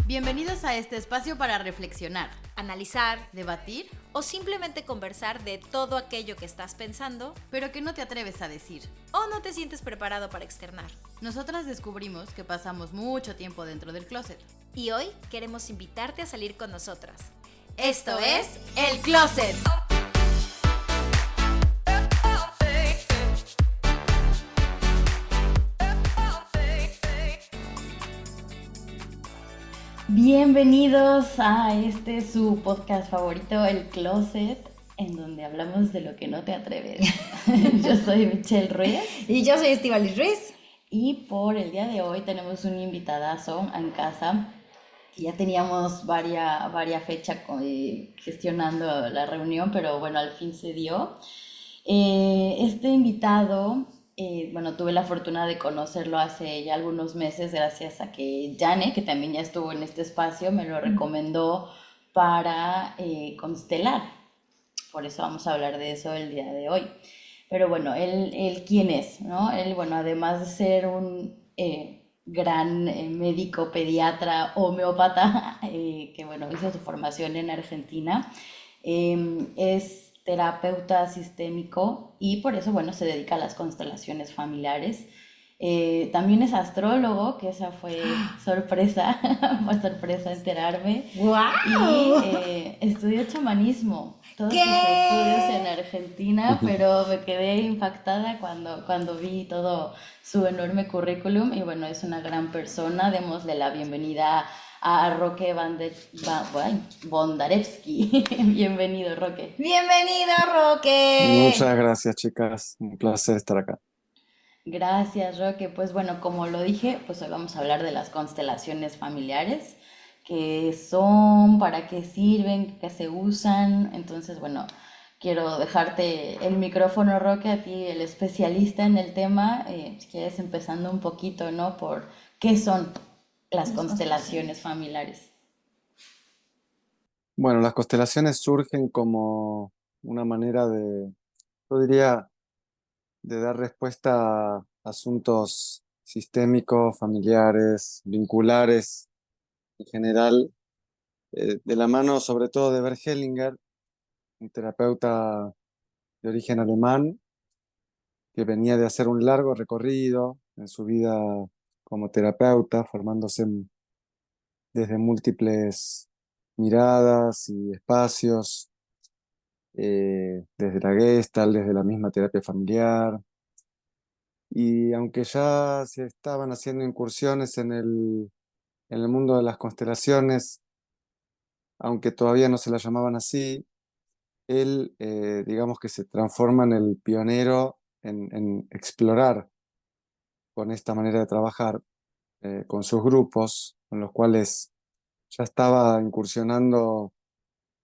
Bienvenidos a este espacio para reflexionar, analizar, debatir o simplemente conversar de todo aquello que estás pensando, pero que no te atreves a decir. o no te sientes preparado para externar. Nosotras descubrimos que pasamos mucho tiempo dentro del closet. Y hoy queremos invitarte a salir con nosotras. Esto es El Closet. Bienvenidos a su podcast favorito, El Closet, en donde hablamos de lo que no te atreves. Yo soy Michelle Ruiz. Y yo soy Estíbaliz Ruiz. Y por el día de hoy tenemos un invitadazo en casa. Ya teníamos varias fechas gestionando la reunión, pero bueno, al fin se dio. Este invitado, tuve la fortuna de conocerlo hace ya algunos meses gracias a que Jane, que también ya estuvo en este espacio, me lo recomendó para constelar. Por eso vamos a hablar de eso el día de hoy. Pero bueno, él ¿quién es? ¿No? Él, bueno, además de ser un gran médico, pediatra, homeópata, que bueno, hizo su formación en Argentina, es terapeuta sistémico y por eso, bueno, se dedica a las constelaciones familiares. También es astrólogo, que esa fue sorpresa, fue sorpresa enterarme. ¡Guau! Y estudió chamanismo, todos ¿Qué? sus estudios en Argentina, pero me quedé impactada cuando vi todo su enorme currículum. Y bueno, es una gran persona. Démosle la bienvenida a Roque Bondarevsky. Bienvenido, Roque. ¡Bienvenido, Roque! Muchas gracias, chicas. Un placer estar acá. Gracias, Roque. Pues bueno, como lo dije, pues hoy vamos a hablar de las constelaciones familiares, qué son, para qué sirven, qué se usan. Entonces, bueno, quiero dejarte el micrófono, Roque, a ti, el especialista en el tema, si quieres empezando un poquito, ¿no? Por qué son las constelaciones familiares. Bueno, las constelaciones surgen como una manera yo diría, de dar respuesta a asuntos sistémicos, familiares, vinculares, en general, de la mano sobre todo de Bert Hellinger, un terapeuta de origen alemán, que venía de hacer un largo recorrido en su vida como terapeuta, formándose desde múltiples miradas y espacios, desde la Gestalt, desde la misma terapia familiar. Y aunque ya se estaban haciendo incursiones en el mundo de las constelaciones, aunque todavía no se la llamaban así, él, digamos que se transforma en el pionero en explorar con esta manera de trabajar, con sus grupos, con los cuales ya estaba incursionando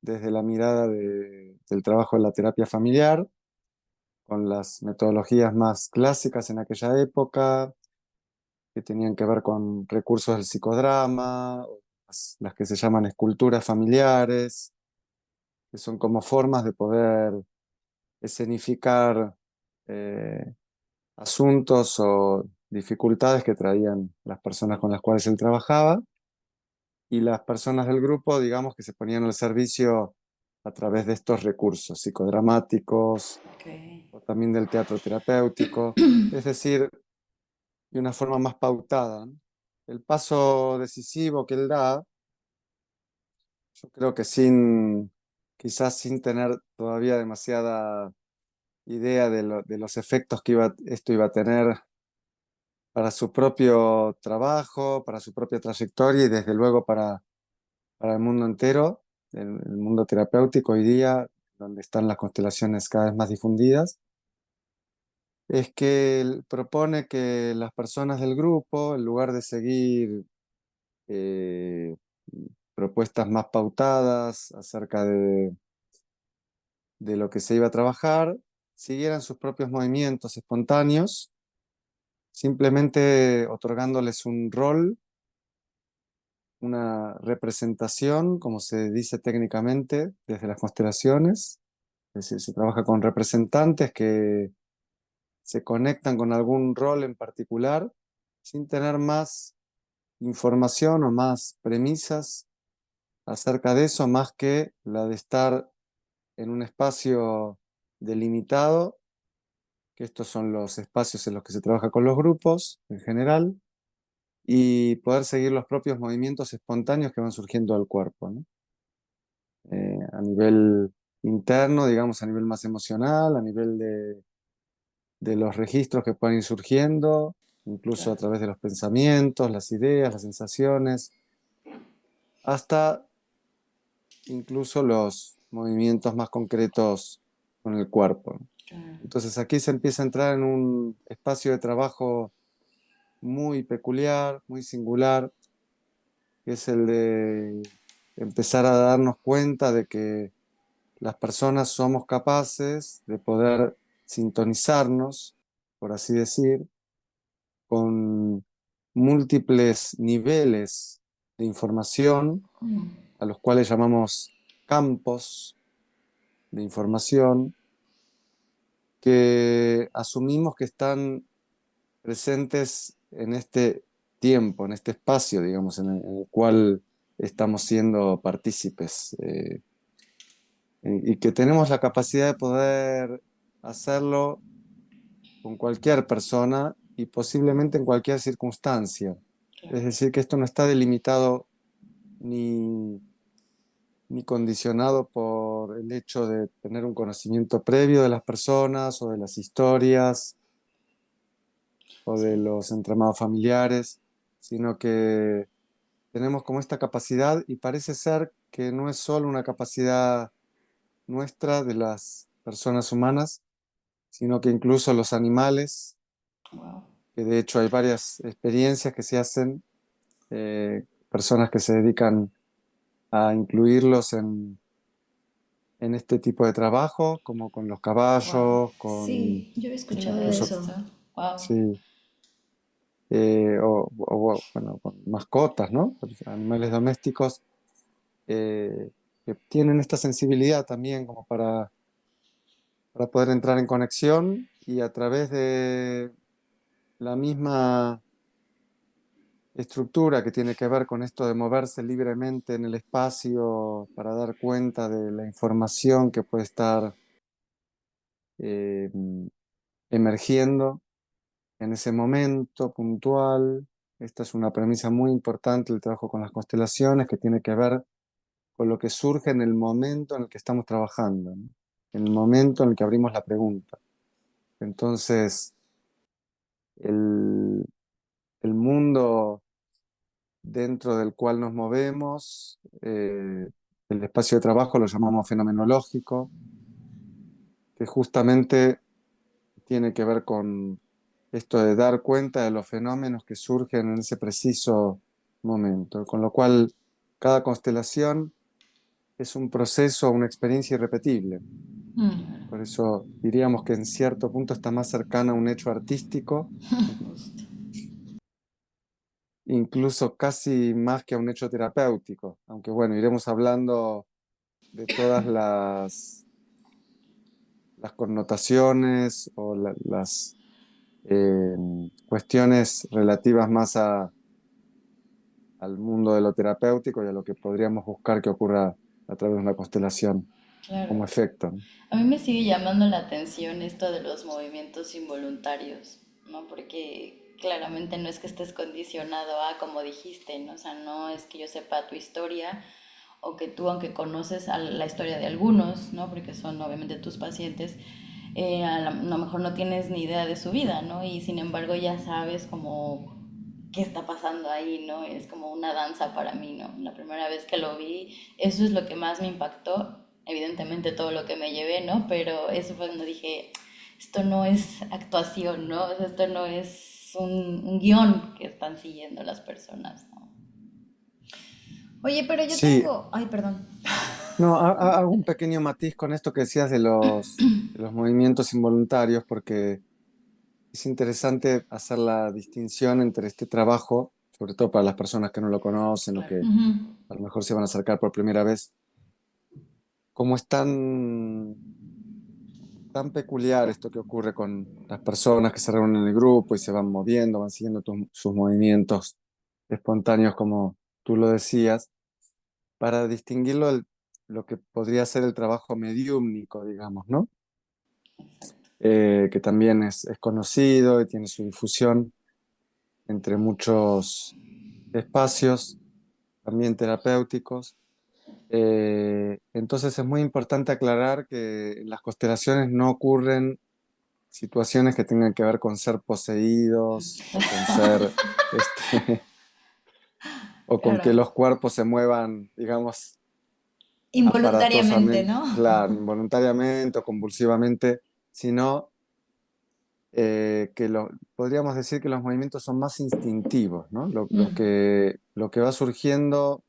desde la mirada del trabajo de la terapia familiar, con las metodologías más clásicas en aquella época, que tenían que ver con recursos del psicodrama, o las que se llaman esculturas familiares, que son como formas de poder escenificar eh, asuntos o dificultades que traían las personas con las cuales él trabajaba, y las personas del grupo, digamos, que se ponían al servicio a través de estos recursos psicodramáticos Okay. o también del teatro terapéutico, es decir, de una forma más pautada, ¿no? El paso decisivo que él da, yo creo que quizás sin tener todavía demasiada idea de los efectos que esto iba a tener para su propio trabajo, para su propia trayectoria y desde luego para el mundo entero, el mundo terapéutico hoy día, donde están las constelaciones cada vez más difundidas, es que él propone que las personas del grupo, en lugar de seguir eh, propuestas más pautadas acerca de lo que se iba a trabajar, siguieran sus propios movimientos espontáneos, simplemente otorgándoles un rol, una representación, como se dice técnicamente desde las constelaciones. Es decir, se trabaja con representantes que se conectan con algún rol en particular sin tener más información o más premisas acerca de eso, más que la de estar en un espacio delimitado, que estos son los espacios en los que se trabaja con los grupos en general, y poder seguir los propios movimientos espontáneos que van surgiendo del cuerpo, ¿no? A nivel interno, digamos, a nivel más emocional, a nivel de los registros que pueden ir surgiendo, incluso a Claro, través de los pensamientos, las ideas, las sensaciones, hasta incluso los movimientos más concretos con el cuerpo, ¿no? claro. Entonces aquí se empieza a entrar en un espacio de trabajo muy peculiar, muy singular, que es el de empezar a darnos cuenta de que las personas somos capaces de poder sintonizarnos, por así decir, con múltiples niveles de información, Mm, a los cuales llamamos campos de información, que asumimos que están presentes en este tiempo, en este espacio, digamos, en el cual estamos siendo partícipes, y que tenemos la capacidad de poder hacerlo con cualquier persona y posiblemente en cualquier circunstancia. claro. Es decir, que esto no está delimitado ni, ni condicionado por el hecho de tener un conocimiento previo de las personas o de las historias o de Sí, los entramados familiares, sino que tenemos como esta capacidad y parece ser que no es solo una capacidad nuestra de las personas humanas, sino que incluso los animales, wow. que de hecho hay varias experiencias que se hacen, personas que se dedican a incluirlos en este tipo de trabajo, como con los Wow. caballos, con Sí, yo he Qué escuchado loco de es incluso, eso. esto. Wow. sí, bueno, con mascotas, ¿no? Animales domésticos, eh, que tienen esta sensibilidad también como para poder entrar en conexión y a través de la misma estructura que tiene que ver con esto de moverse libremente en el espacio para dar cuenta de la información que puede estar eh, emergiendo en ese momento puntual. Esta es una premisa muy importante del trabajo con las constelaciones, que tiene que ver con lo que surge en el momento en el que estamos trabajando, ¿no? En el momento en el que abrimos la pregunta. Entonces, el, el mundo dentro del cual nos movemos, el espacio de trabajo lo llamamos fenomenológico, que justamente tiene que ver con esto de dar cuenta de los fenómenos que surgen en ese preciso momento, con lo cual cada constelación es un proceso, una experiencia irrepetible. Mm, Por eso diríamos que en cierto punto está más cercana a un hecho artístico, justo. incluso casi más que a un hecho terapéutico, aunque bueno, iremos hablando de todas las connotaciones o las eh, cuestiones relativas más al mundo de lo terapéutico y a lo que podríamos buscar que ocurra a través de una constelación Claro. como efecto, ¿no? A mí me sigue llamando la atención esto de los movimientos involuntarios, ¿no? Porque claramente no es que estés condicionado a, como dijiste, ¿no? O sea, no es que yo sepa tu historia o que tú, aunque conoces la historia de algunos, ¿no? Porque son obviamente tus pacientes, lo mejor no tienes ni idea de su vida, ¿no? Y sin embargo ya sabes como qué está pasando ahí, ¿no? Es como una danza para mí, ¿no? La primera vez que lo vi, eso es lo que más me impactó, evidentemente todo lo que me llevé, ¿no? Pero eso fue cuando dije, esto no es actuación, ¿no? O sea, esto no es un guión que están siguiendo las personas, ¿no? Oye, pero yo Sí, tengo... Ay, perdón. no, hago un pequeño matiz con esto que decías de los movimientos involuntarios, porque es interesante hacer la distinción entre este trabajo, sobre todo para las personas que no lo conocen o Claro. que Ujú. a lo mejor se van a acercar por primera vez, cómo es tan peculiar esto que ocurre con las personas que se reúnen en el grupo y se van moviendo, van siguiendo sus movimientos. espontáneos, como tú lo decías, para distinguirlo de lo que podría ser el trabajo mediúmnico, digamos, ¿no? Que también es conocido y tiene su difusión entre muchos espacios, también terapéuticos. Entonces es muy importante aclarar que en las constelaciones no ocurren situaciones que tengan que ver con ser poseídos o con ser, este, o con que Claro. los cuerpos se muevan, digamos, Involuntariamente, aparatosamente, ¿no? claro, involuntariamente o convulsivamente, sino que podríamos decir que los movimientos son más instintivos, ¿no? Mm, Lo que va surgiendo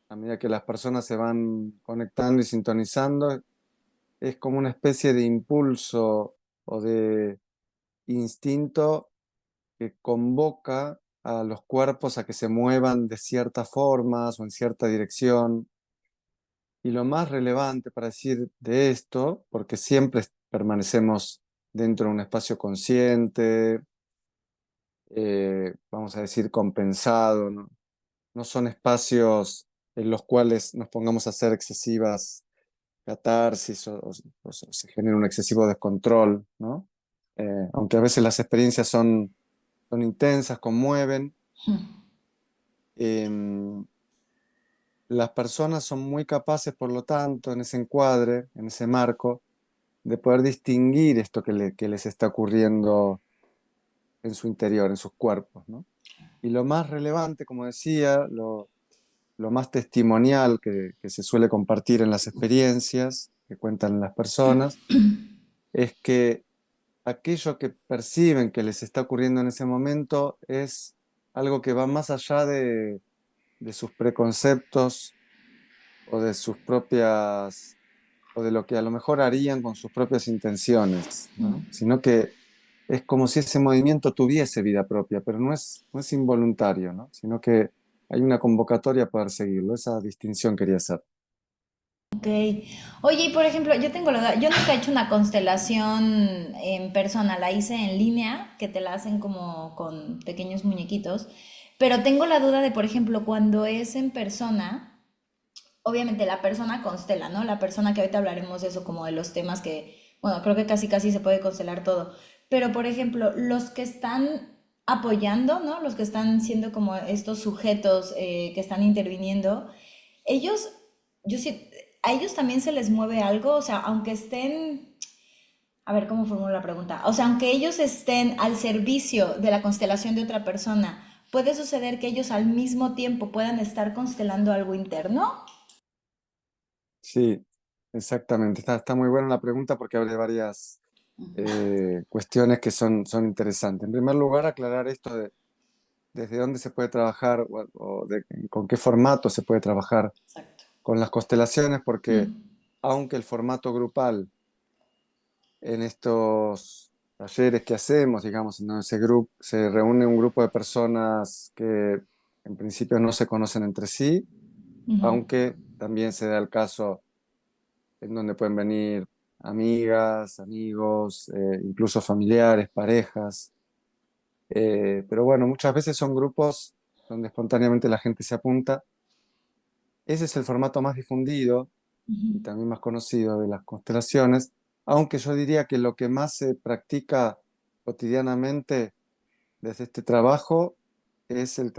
a medida que las personas se van conectando y sintonizando es como una especie de impulso o de instinto que convoca a los cuerpos a que se muevan de ciertas formas o en cierta dirección. Y lo más relevante para decir de esto, porque siempre permanecemos dentro de un espacio consciente, vamos a decir compensado, ¿no? No son espacios en los cuales nos pongamos a hacer excesivas catarsis o se genera un excesivo descontrol, ¿no? Aunque a veces las experiencias son intensas, conmueven. em, las personas son muy capaces, por lo tanto, en ese encuadre, en ese marco, de poder distinguir esto que les está ocurriendo en su interior, en sus cuerpos, ¿no? Y lo más relevante, como decía, lo más testimonial que se suele compartir en las experiencias que cuentan las personas, es que aquello que perciben que les está ocurriendo en ese momento es algo que va más allá de sus preconceptos o de sus propias, o de lo que a lo mejor harían con sus propias intenciones, ¿no? Sino que es como si ese movimiento tuviese vida propia, pero no es involuntario, ¿no? Sino que hay una convocatoria para poder seguirlo. Esa distinción quería hacer. ok. Oye, y por ejemplo, yo tengo la duda, yo nunca he hecho una constelación en persona, la hice en línea, que te la hacen como con pequeños muñequitos, pero tengo la duda de, por ejemplo, cuando es en persona, obviamente la persona constela, ¿no? La persona que ahorita hablaremos de eso, como de los temas que, bueno, creo que casi casi se puede constelar todo. Pero, por ejemplo, los que están apoyando, ¿no? Los que están siendo como estos sujetos que están interviniendo, ellos, yo sí, a ellos también se les mueve algo, o sea, aunque estén, a ver cómo formulo la pregunta, o sea, aunque ellos estén al servicio de la constelación de otra persona, puede suceder que ellos al mismo tiempo puedan estar constelando algo interno. Sí, exactamente. Está muy buena la pregunta porque abre varias cuestiones que son interesantes. En primer lugar, aclarar esto de desde dónde se puede trabajar con qué formato se puede trabajar Exacto. con las constelaciones, porque Mm, aunque el formato grupal en estos talleres que hacemos, digamos, en donde se reúne un grupo de personas que en principio no se conocen entre sí, ujú, aunque también se da el caso en donde pueden venir amigas, amigos, incluso familiares, parejas. Pero bueno, muchas veces son grupos donde espontáneamente la gente se apunta. Ese es el formato más difundido ujú. y también más conocido de las constelaciones, aunque yo diría que lo que más se practica cotidianamente desde este trabajo es el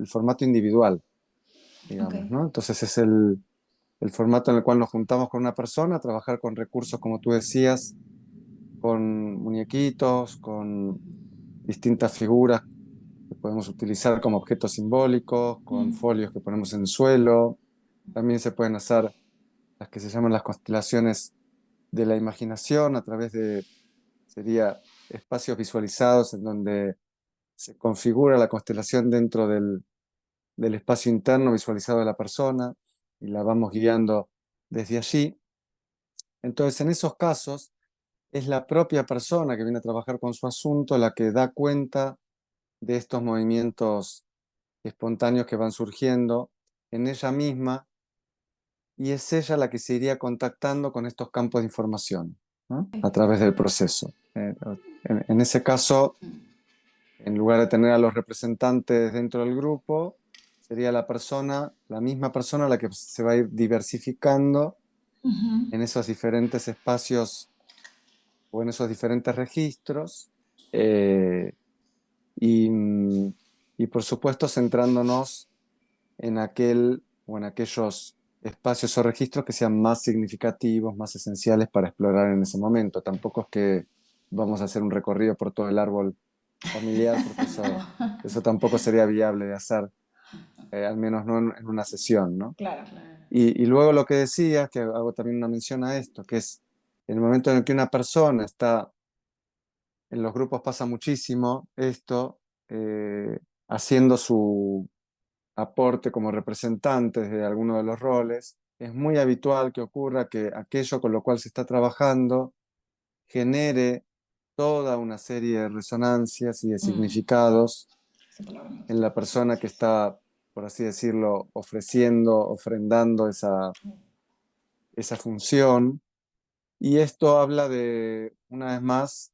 formato individual, Ok. digamos, ¿no? Entonces es el formato en el cual nos juntamos con una persona a trabajar con recursos, como tú decías, con muñequitos, con distintas figuras que podemos utilizar como objetos simbólicos, con folios que ponemos en el suelo. También se pueden hacer las que se llaman las constelaciones de la imaginación a través sería espacios visualizados en donde se configura la constelación dentro del espacio interno visualizado de la persona y la vamos guiando desde allí. Entonces, en esos casos, es la propia persona que viene a trabajar con su asunto la que da cuenta de estos movimientos espontáneos que van surgiendo en ella misma y es ella la que se iría contactando con estos campos de información, ¿no? A través del proceso. En ese caso, en lugar de tener a los representantes dentro del grupo, sería la misma persona la que se va a ir diversificando Ujú. en esos diferentes espacios o en esos diferentes registros. eh, y, y por supuesto centrándonos en aquel o en aquellos espacios o registros que sean más significativos, más esenciales para explorar en ese momento. Tampoco es que vamos a hacer un recorrido por todo el árbol familiar, porque No. eso tampoco sería viable de hacer, al menos no en una sesión, ¿no? Claro. Claro. Y luego lo que decías, que hago también una mención a esto, que es en el momento en el que una persona está, en los grupos pasa muchísimo esto, haciendo su aporte como representante de alguno de los roles, es muy habitual que ocurra que aquello con lo cual se está trabajando genere toda una serie de resonancias y de Mm, significados Esa palabra me en gusta. la persona que está, por así decirlo, ofreciendo, ofrendando esa función. Y esto habla de, una vez más,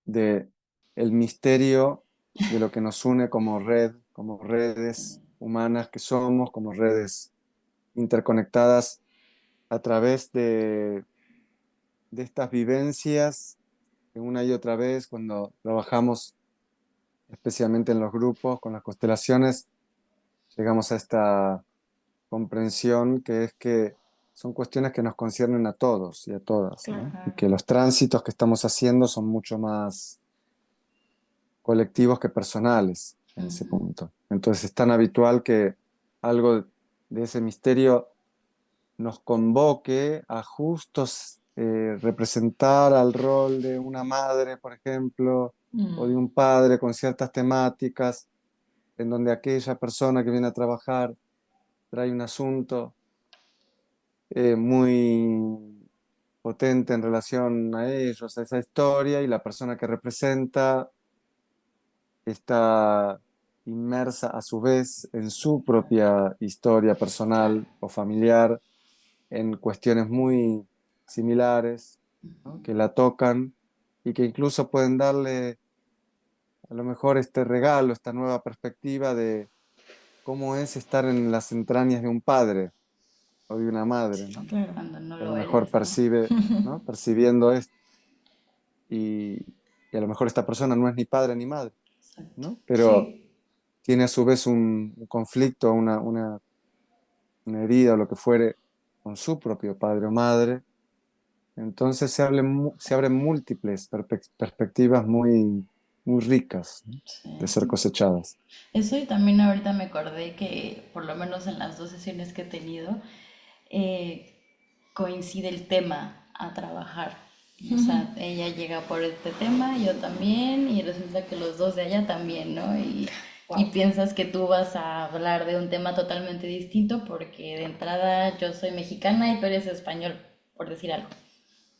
de el misterio de lo que nos une como red, como redes humanas que somos, como redes interconectadas a través de estas vivencias que una y otra vez cuando trabajamos, especialmente en los grupos, con las constelaciones, llegamos a esta comprensión que es que son cuestiones que nos conciernen a todos y a todas, Claro. ¿no? Y claro. que los tránsitos que estamos haciendo son mucho más colectivos que personales en ese Ujú. punto. Entonces es tan habitual que algo de ese misterio nos convoque a justos representar al rol de una madre, por ejemplo, o de Mm, un padre con ciertas temáticas, en donde aquella persona que viene a trabajar trae un asunto muy potente en relación a ellos, a esa historia, y la persona que representa está inmersa a su vez en su propia historia claro. personal o familiar, en cuestiones muy similares, ¿no? Que la tocan y que incluso pueden darle a lo mejor este regalo, esta nueva perspectiva de cómo es estar en las entrañas de un padre o de una madre, ¿no? Sí, Claro. cuando no Que a lo lo mejor eres, ¿no? percibe, ¿no? Percibiendo esto y, y a lo mejor esta persona no es ni padre ni madre, Exacto. ¿no? Pero Sí. tiene a su vez un conflicto, una herida o lo que fuere con su propio padre o madre. Entonces se abren múltiples perspectivas muy ricas, ¿no? De Sí. ser cosechadas. Eso y también ahorita me acordé que por lo menos en las dos sesiones que he tenido, eh, coincide el tema a trabajar. O sea, ella llega por este tema, yo también, y resulta que los dos de allá también, ¿no? Y Wow. piensas que tú vas a hablar de un tema totalmente distinto porque de entrada yo soy mexicana y tú eres español, por decir algo.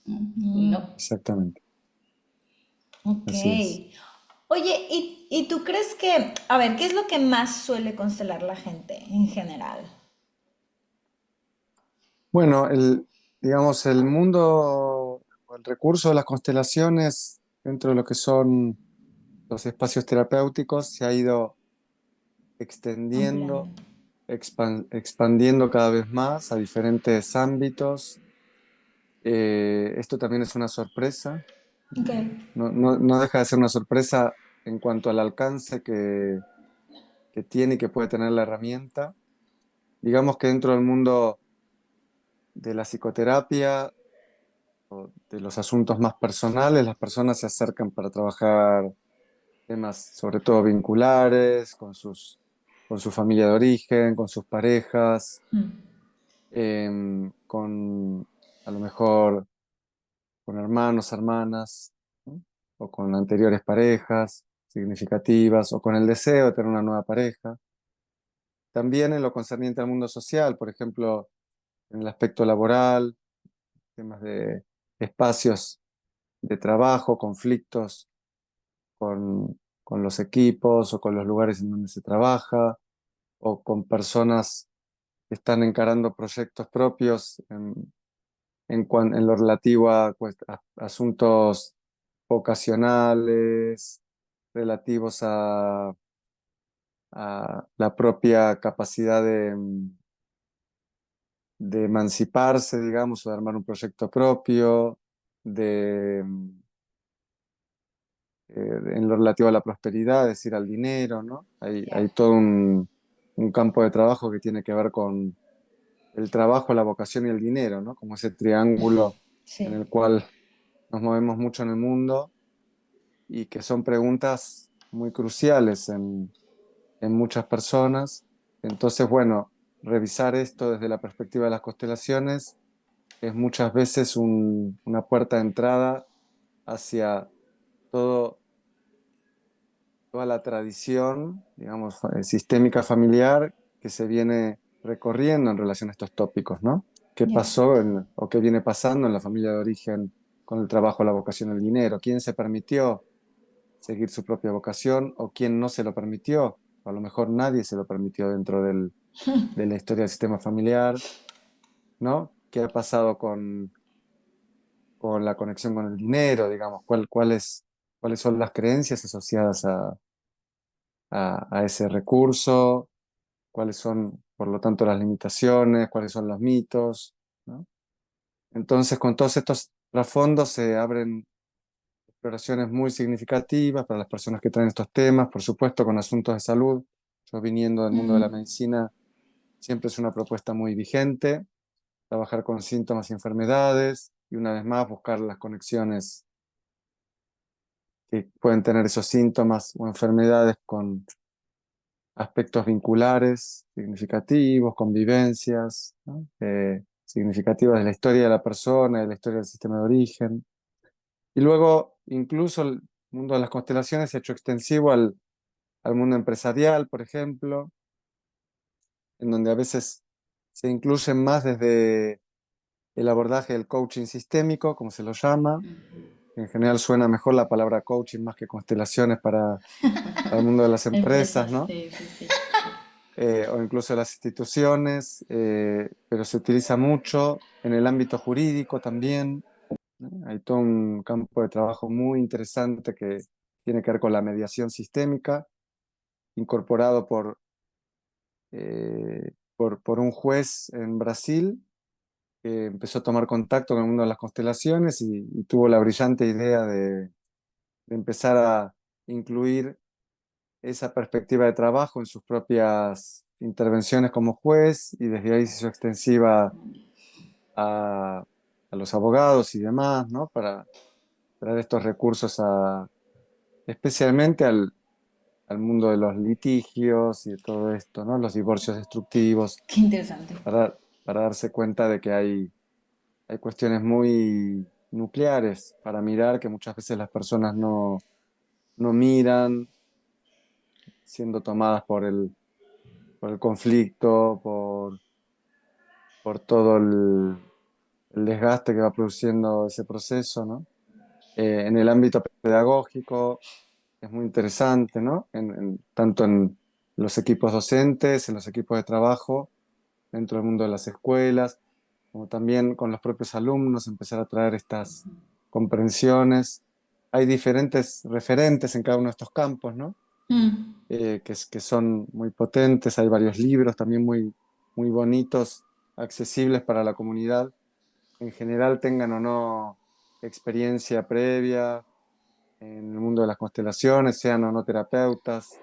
¿No? Y no. Exactamente, Ok. así es. Oye, ¿y tú crees que, a ver, qué es lo que más suele constelar la gente en general? Bueno, digamos, el mundo, o el recurso de las constelaciones dentro de lo que son los espacios terapéuticos se ha ido extendiendo, Ampliando. expandiendo cada vez más a diferentes ámbitos. Esto también es una sorpresa, Ok. no deja de ser una sorpresa en cuanto al alcance que tiene y que puede tener la herramienta. Digamos que dentro del mundo de la psicoterapia o de los asuntos más personales, las personas se acercan para trabajar temas sobre todo vinculares, con su familia de origen, con sus parejas, con a lo mejor con hermanos, hermanas, ¿no? O con anteriores parejas significativas, o con el deseo de tener una nueva pareja. También en lo concerniente al mundo social, por ejemplo, en el aspecto laboral, temas de espacios de trabajo, conflictos con los equipos o con los lugares en donde se trabaja, o con personas que están encarando proyectos propios en lo relativo a asuntos vocacionales, relativos a la propia capacidad de emanciparse, digamos, o de armar un proyecto propio, de, en lo relativo a la prosperidad, es decir, al dinero, ¿no? Hay todo un campo de trabajo que tiene que ver con el trabajo, la vocación y el dinero, ¿no? Como ese triángulo en Sí, el cual nos movemos mucho en el mundo y que son preguntas muy cruciales en muchas personas. Entonces, bueno, revisar esto desde la perspectiva de las constelaciones es muchas veces una puerta de entrada hacia todo, toda la tradición, digamos, sistémica familiar que se viene recorriendo en relación a estos tópicos, ¿no? ¿Qué ya. pasó o qué viene pasando en la familia de origen con el trabajo, la vocación, el dinero? ¿Quién se permitió seguir su propia vocación o quién no se lo permitió? A lo mejor nadie se lo permitió dentro de la historia del sistema familiar, ¿no? ¿Qué ha pasado con la conexión con el dinero, digamos? ¿Cuáles son las creencias asociadas a ese recurso? ¿Cuáles son, por lo tanto, las limitaciones? ¿Cuáles son los mitos? ¿No? Entonces, con todos estos trasfondos se abren exploraciones muy significativas para las personas que traen estos temas, por supuesto, con asuntos de salud. Yo viniendo del mundo de la Mm, medicina, siempre es una propuesta muy vigente, trabajar con síntomas y enfermedades y una vez más buscar las conexiones que pueden tener esos síntomas o enfermedades con aspectos vinculares, significativos, convivencias, ¿no? Significativas de la historia de la persona, de la historia del sistema de origen. Y luego, incluso el mundo de las constelaciones se ha hecho extensivo al mundo empresarial, por ejemplo, en donde a veces se incluyen más desde el abordaje del coaching sistémico, como se lo llama. En general suena mejor la palabra coaching más que constelaciones para el mundo de las empresas, Empresas, ¿no? sí, sí, sí. O incluso las instituciones, pero se utiliza mucho en el ámbito jurídico también, ¿no? Hay todo un campo de trabajo muy interesante que tiene que ver con la mediación sistémica, incorporado por un juez en Brasil que empezó a tomar contacto con el mundo de las constelaciones y tuvo la brillante idea de empezar a incluir esa perspectiva de trabajo en sus propias intervenciones como juez y desde ahí se hizo extensiva a, a los abogados y demás, ¿no? Para traer estos recursos especialmente al mundo de los litigios y de todo esto, ¿no? Los divorcios destructivos, qué interesante. para darse cuenta de que hay cuestiones muy nucleares para mirar que muchas veces las personas no miran, siendo tomadas por el conflicto, por todo el desgaste que va produciendo ese proceso, ¿no? En el ámbito pedagógico es muy interesante, ¿no? Tanto en los equipos docentes, en los equipos de trabajo, dentro del mundo de las escuelas, como también con los propios alumnos, empezar a traer estas comprensiones. Hay diferentes referentes en cada uno de estos campos, ¿no? Mm, Que son muy potentes. Hay varios libros también muy bonitos, accesibles para la comunidad, en general tengan o no experiencia previa en el mundo de las constelaciones, sean o no terapeutas,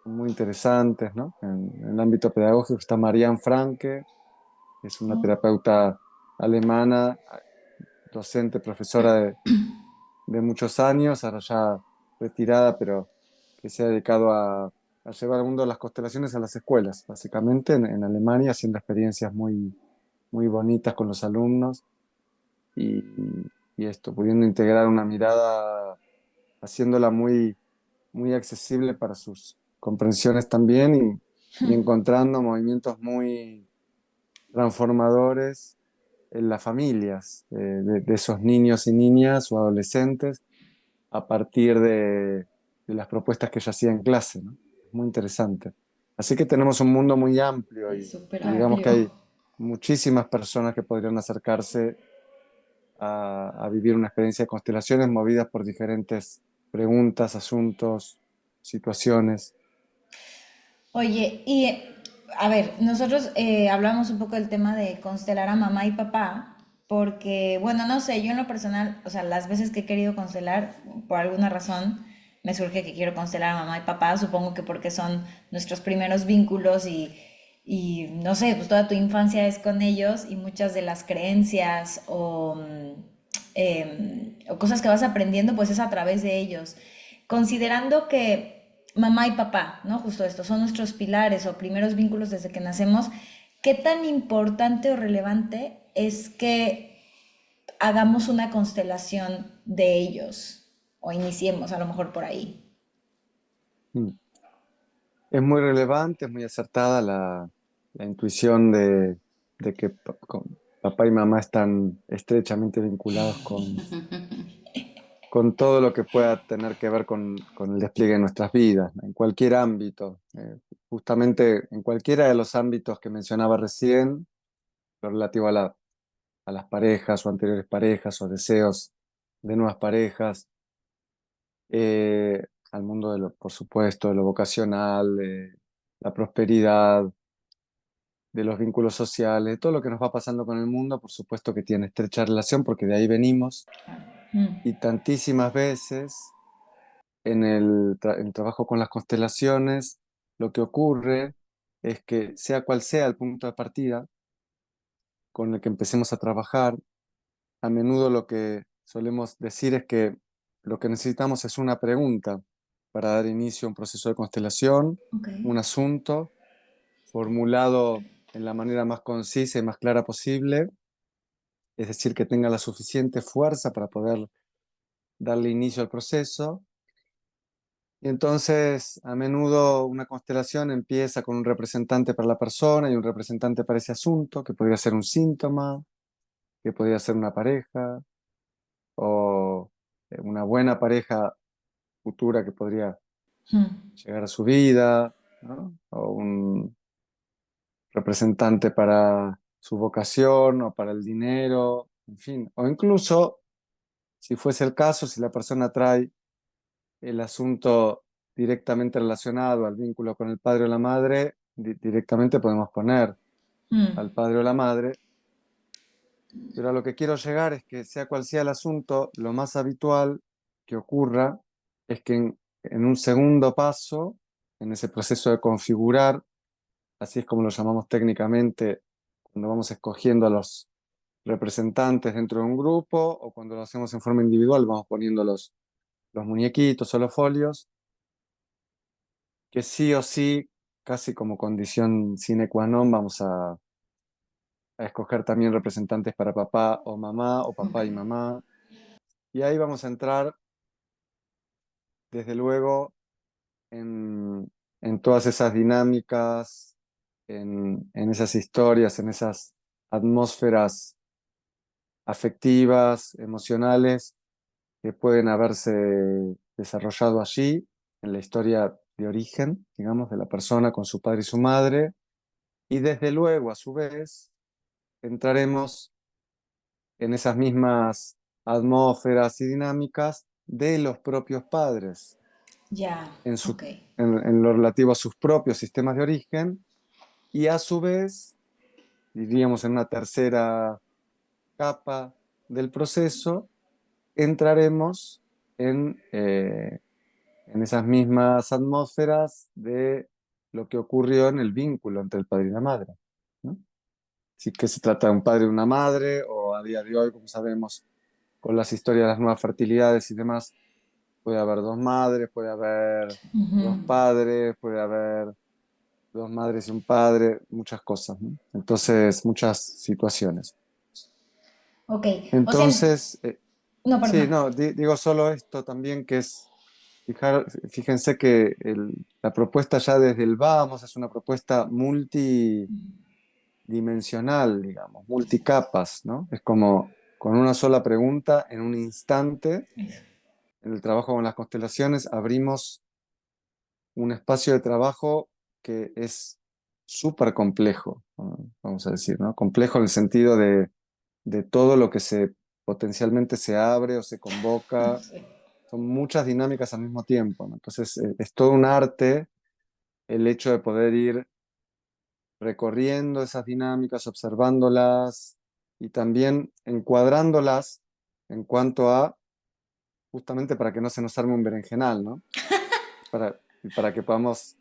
muy interesantes, ¿no? En el ámbito pedagógico está Marianne Franke, que es una oh, terapeuta alemana, docente, profesora de muchos años, ahora ya retirada, pero que se ha dedicado a llevar el mundo de las constelaciones a las escuelas, básicamente en Alemania, haciendo experiencias muy bonitas con los alumnos y, y esto, pudiendo integrar una mirada, haciéndola muy accesible para sus comprensiones también y encontrando movimientos muy transformadores en las familias de esos niños y niñas o adolescentes a partir de las propuestas que ella hacía en clase, ¿no? Muy interesante. Así que tenemos un mundo muy amplio Es súper y digamos que amplio. hay muchísimas personas que podrían acercarse a vivir una experiencia de constelaciones movidas por diferentes preguntas, asuntos, situaciones. Oye, y a ver, nosotros hablamos un poco del tema de constelar a mamá y papá, porque, bueno, no sé, yo en lo personal, o sea, las veces que he querido constelar, por alguna razón, me surge que quiero constelar a mamá y papá, supongo que porque son nuestros primeros vínculos y no sé, pues toda tu infancia es con ellos y muchas de las creencias o cosas que vas aprendiendo, pues es a través de ellos. Considerando que mamá y papá, ¿no? Justo esto, son nuestros pilares o primeros vínculos desde que nacemos, ¿qué tan importante o relevante es que hagamos una constelación de ellos o iniciemos a lo mejor por ahí? Mm. Es muy relevante, es muy acertada la intuición de que papá y mamá están estrechamente vinculados con todo lo que pueda tener que ver con el despliegue de nuestras vidas, ¿no? En cualquier ámbito, justamente en cualquiera de los ámbitos que mencionaba recién, lo relativo a las parejas o anteriores parejas o deseos de nuevas parejas, al mundo de lo, por supuesto, de lo vocacional, la prosperidad, de los vínculos sociales, de todo lo que nos va pasando con el mundo, por supuesto que tiene estrecha relación porque de ahí venimos Mm, y tantísimas veces en en el trabajo con las constelaciones, lo que ocurre es que sea cual sea el punto de partida con el que empecemos a trabajar, a menudo lo que solemos decir es que lo que necesitamos es una pregunta para dar inicio a un proceso de constelación, ok. un asunto formulado en la manera más concisa y más clara posible, es decir, que tenga la suficiente fuerza para poder darle inicio al proceso. Y entonces, a menudo una constelación empieza con un representante para la persona y un representante para ese asunto, que podría ser un síntoma, que podría ser una pareja o una buena pareja futura que podría Mm, llegar a su vida, ¿no? O un representante para su vocación o para el dinero, en fin, o incluso, si fuese el caso, si la persona trae el asunto directamente relacionado al vínculo con el padre o la madre, directamente podemos poner mm, al padre o la madre, pero a lo que quiero llegar es que sea cual sea el asunto, lo más habitual que ocurra es que en un segundo paso, en ese proceso de configurar, así es como lo llamamos técnicamente, cuando vamos escogiendo a los representantes dentro de un grupo o cuando lo hacemos en forma individual, vamos poniendo los muñequitos o los folios, que sí o sí, casi como condición sine qua non, vamos a escoger también representantes para papá o ok. papá y mamá. Y ahí vamos a entrar, desde luego, en todas esas dinámicas, en esas historias, en esas atmósferas afectivas, emocionales, que pueden haberse desarrollado allí, en la historia de origen, digamos, de la persona con su padre y su madre. Y desde luego, a su vez, entraremos en esas mismas atmósferas y dinámicas de los propios padres, Ya, en, ok. en lo relativo a sus propios sistemas de origen, y a su vez, diríamos en una tercera capa del proceso, entraremos en esas mismas atmósferas de lo que ocurrió en el vínculo entre el padre y la madre, ¿no? Si que se trata de un padre y una madre, o a día de hoy, como sabemos, con las historias de las nuevas fertilidades y demás, puede haber dos madres, puede haber Ujú. dos padres, puede haber dos madres y un padre, muchas cosas, ¿no? Entonces, muchas situaciones. Ok, o sea, Entonces, no, sí, perdona. no, digo solo esto también que es, fíjense que la propuesta ya desde el vamos es una propuesta multidimensional, digamos, multicapas, ¿no? Es como con una sola pregunta en un instante, en el trabajo con las constelaciones, abrimos un espacio de trabajo que es súper complejo, ¿no? Vamos a decir, ¿no? Complejo en el sentido de todo lo que se potencialmente se abre o se convoca Sí. son muchas dinámicas al mismo tiempo, ¿no? Entonces, es todo un arte el hecho de poder ir recorriendo esas dinámicas, observándolas y también encuadrándolas en cuanto a, justamente para que no se nos arme un berenjenal, ¿no? Para que podamos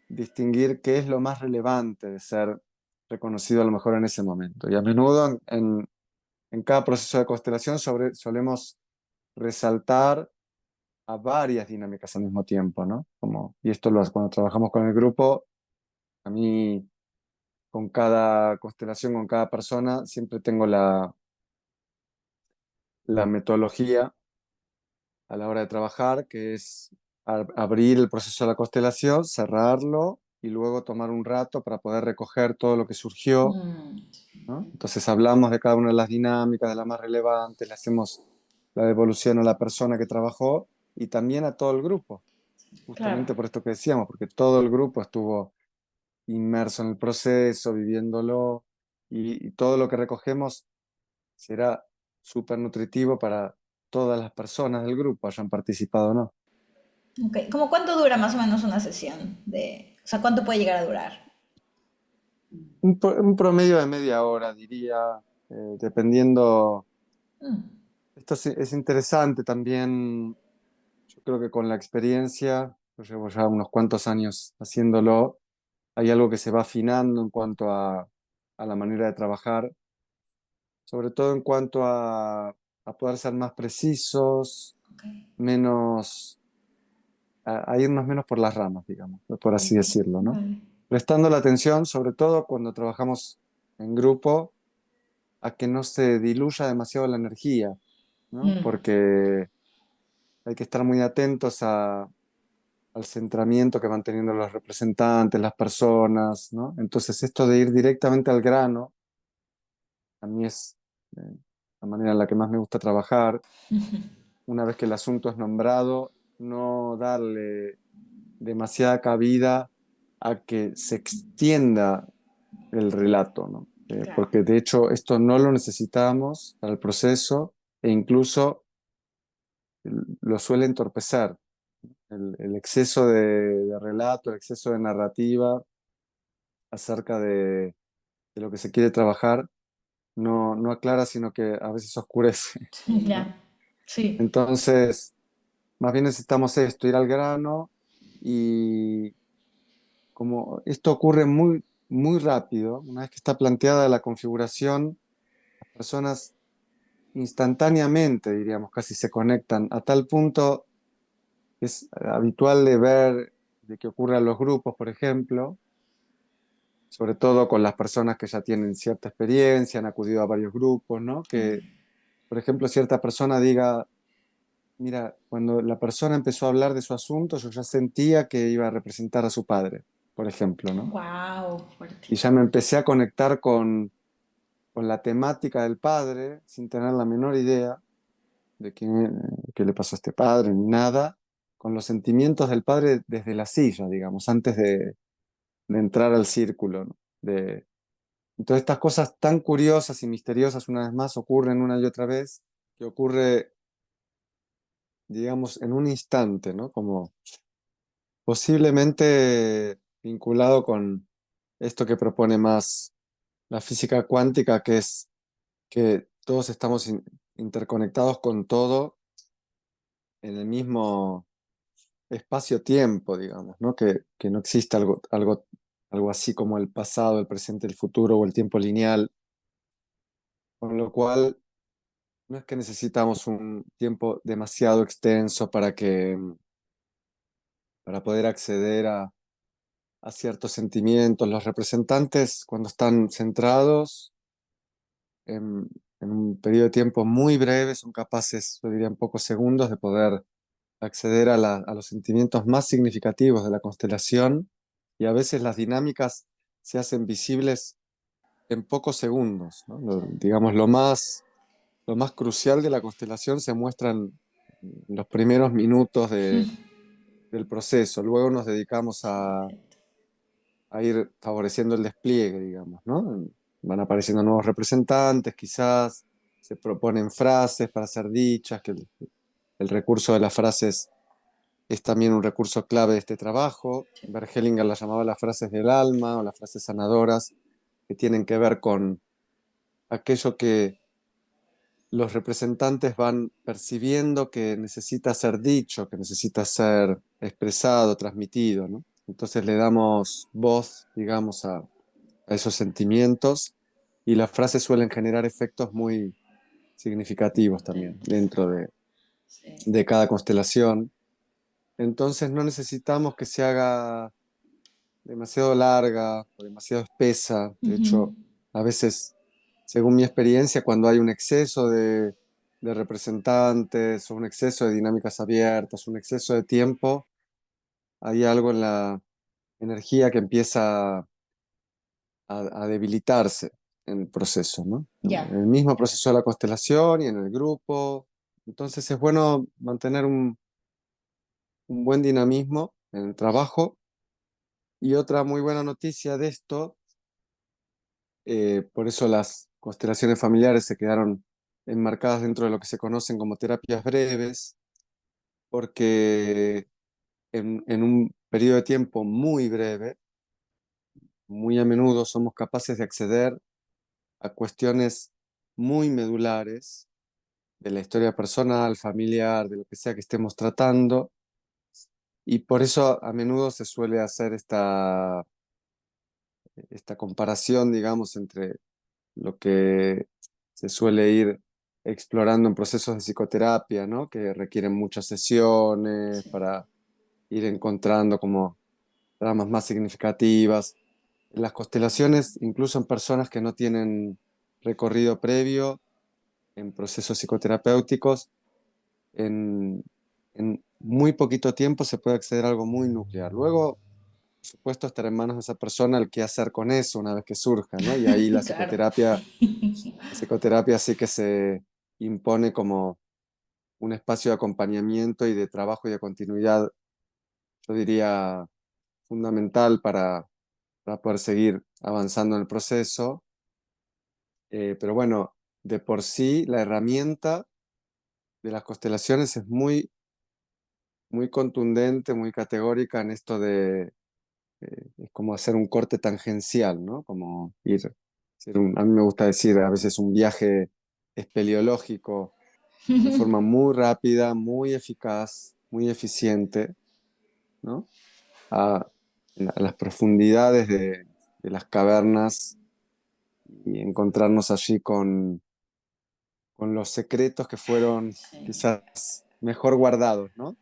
distinguir qué es lo más relevante de ser reconocido a lo mejor en ese momento. Y a menudo en cada proceso de constelación solemos resaltar a varias dinámicas al mismo tiempo, ¿no? Y esto cuando trabajamos con el grupo, a mí con cada constelación, con cada persona, siempre tengo la metodología a la hora de trabajar, que es abrir el proceso de la constelación, cerrarlo y luego tomar un rato para poder recoger todo lo que surgió, Mm, ¿no? Entonces hablamos de cada una de las dinámicas, de las más relevantes, le hacemos la devolución a la persona que trabajó y también a todo el grupo, claro. justamente por esto que decíamos, porque todo el grupo estuvo inmerso en el proceso, viviéndolo, y todo lo que recogemos será súper nutritivo para todas las personas del grupo, hayan participado o no. Ok, ¿cómo cuánto dura más o menos una sesión de, o sea, cuánto puede llegar a durar? Un promedio de media hora, diría, dependiendo. Mm, Esto es interesante también, yo creo que con la experiencia, yo llevo ya unos cuantos años haciéndolo, hay algo que se va afinando en cuanto a la manera de trabajar, sobre todo en cuanto a poder ser más precisos, ok, menos, a irnos menos por las ramas, digamos, por así decirlo, ¿no? vale. Prestando la atención, sobre todo cuando trabajamos en grupo, a que no se diluya demasiado la energía, ¿no? Mm, Porque hay que estar muy atentos al centramiento que van teniendo los representantes, las personas, ¿no? Entonces, esto de ir directamente al grano, a mí es la manera en la que más me gusta trabajar. Una vez que el asunto es nombrado, no darle demasiada cabida a que se extienda el relato, ¿no? Claro. Porque de hecho esto no lo necesitamos para el proceso e incluso lo suele entorpecer. El exceso de relato, el exceso de narrativa acerca de lo que se quiere trabajar no aclara, sino que a veces oscurece, ¿no? Ya, sí. Entonces, más bien necesitamos esto, ir al grano y como esto ocurre muy, muy rápido, una vez que está planteada la configuración, las personas instantáneamente, diríamos, casi se conectan a tal punto que es habitual de ver, de que ocurre en los grupos, por ejemplo, sobre todo con las personas que ya tienen cierta experiencia, han acudido a varios grupos, ¿no? Que, por ejemplo, cierta persona diga, mira, cuando la persona empezó a hablar de su asunto, yo ya sentía que iba a representar a su padre, por ejemplo, ¿no? Wow, fuerte. Y ya me empecé a conectar con la temática del padre sin tener la menor idea de qué le pasó a este padre, ni nada, con los sentimientos del padre desde la silla, digamos, antes de entrar al círculo, ¿no? Entonces estas cosas tan curiosas y misteriosas una vez más ocurren una y otra vez, que ocurre, digamos, en un instante, ¿no? Como posiblemente vinculado con esto que propone más la física cuántica, que es que todos estamos interconectados con todo en el mismo espacio-tiempo, digamos, ¿no? Que no existe algo así como el pasado, el presente, el futuro o el tiempo lineal, con lo cual no es que necesitamos un tiempo demasiado extenso para poder acceder a ciertos sentimientos. Los representantes, cuando están centrados en un periodo de tiempo muy breve, son capaces, yo diría en pocos segundos, de poder acceder a los sentimientos más significativos de la constelación y a veces las dinámicas se hacen visibles en pocos segundos, ¿no? Digamos, lo más crucial de la constelación se muestra en los primeros minutos del proceso. Luego nos dedicamos a ir favoreciendo el despliegue, digamos, ¿no? Van apareciendo nuevos representantes, quizás se proponen frases para ser dichas, que el recurso de las frases es también un recurso clave de este trabajo. Bert Hellinger las llamaba las frases del alma o las frases sanadoras, que tienen que ver con aquello que los representantes van percibiendo que necesita ser dicho, que necesita ser expresado, transmitido, ¿no? Entonces le damos voz, digamos, a esos sentimientos y las frases suelen generar efectos muy significativos también Potentes. dentro Sí. de cada constelación. Entonces no necesitamos que se haga demasiado larga o demasiado espesa. De Ujú. hecho, a veces, según mi experiencia, cuando hay un exceso de representantes o un exceso de dinámicas abiertas, un exceso de tiempo, hay algo en la energía que empieza a debilitarse en el proceso, ¿no? En Ya. el mismo proceso de la constelación y en el grupo. Entonces es bueno mantener un buen dinamismo en el trabajo. Y otra muy buena noticia de esto, por eso las constelaciones familiares se quedaron enmarcadas dentro de lo que se conocen como terapias breves, porque en un periodo de tiempo muy breve, muy a menudo somos capaces de acceder a cuestiones muy medulares de la historia personal, familiar, de lo que sea que estemos tratando, y por eso a menudo se suele hacer esta comparación, digamos, entre lo que se suele ir explorando en procesos de psicoterapia, ¿no? Que requieren muchas sesiones Sí. para ir encontrando como tramas más significativas. Las constelaciones, incluso en personas que no tienen recorrido previo en procesos psicoterapéuticos, en, en muy poquito tiempo se puede acceder a algo muy nuclear. Luego, por supuesto, estar en manos de esa persona el qué hacer con eso una vez que surja, ¿no? Y ahí Claro. la psicoterapia sí que se impone como un espacio de acompañamiento y de trabajo y de continuidad, yo diría, fundamental para poder seguir avanzando en el proceso. Pero bueno, de por sí la herramienta de las constelaciones es muy contundente, muy categórica en esto de, es como hacer un corte tangencial, ¿no? Como ir, a mí me gusta decir a veces un viaje espeleológico de forma muy rápida, muy eficaz, muy eficiente, ¿no? A, a las profundidades de las cavernas y encontrarnos allí con los secretos que fueron Sí. quizás mejor guardados, ¿no?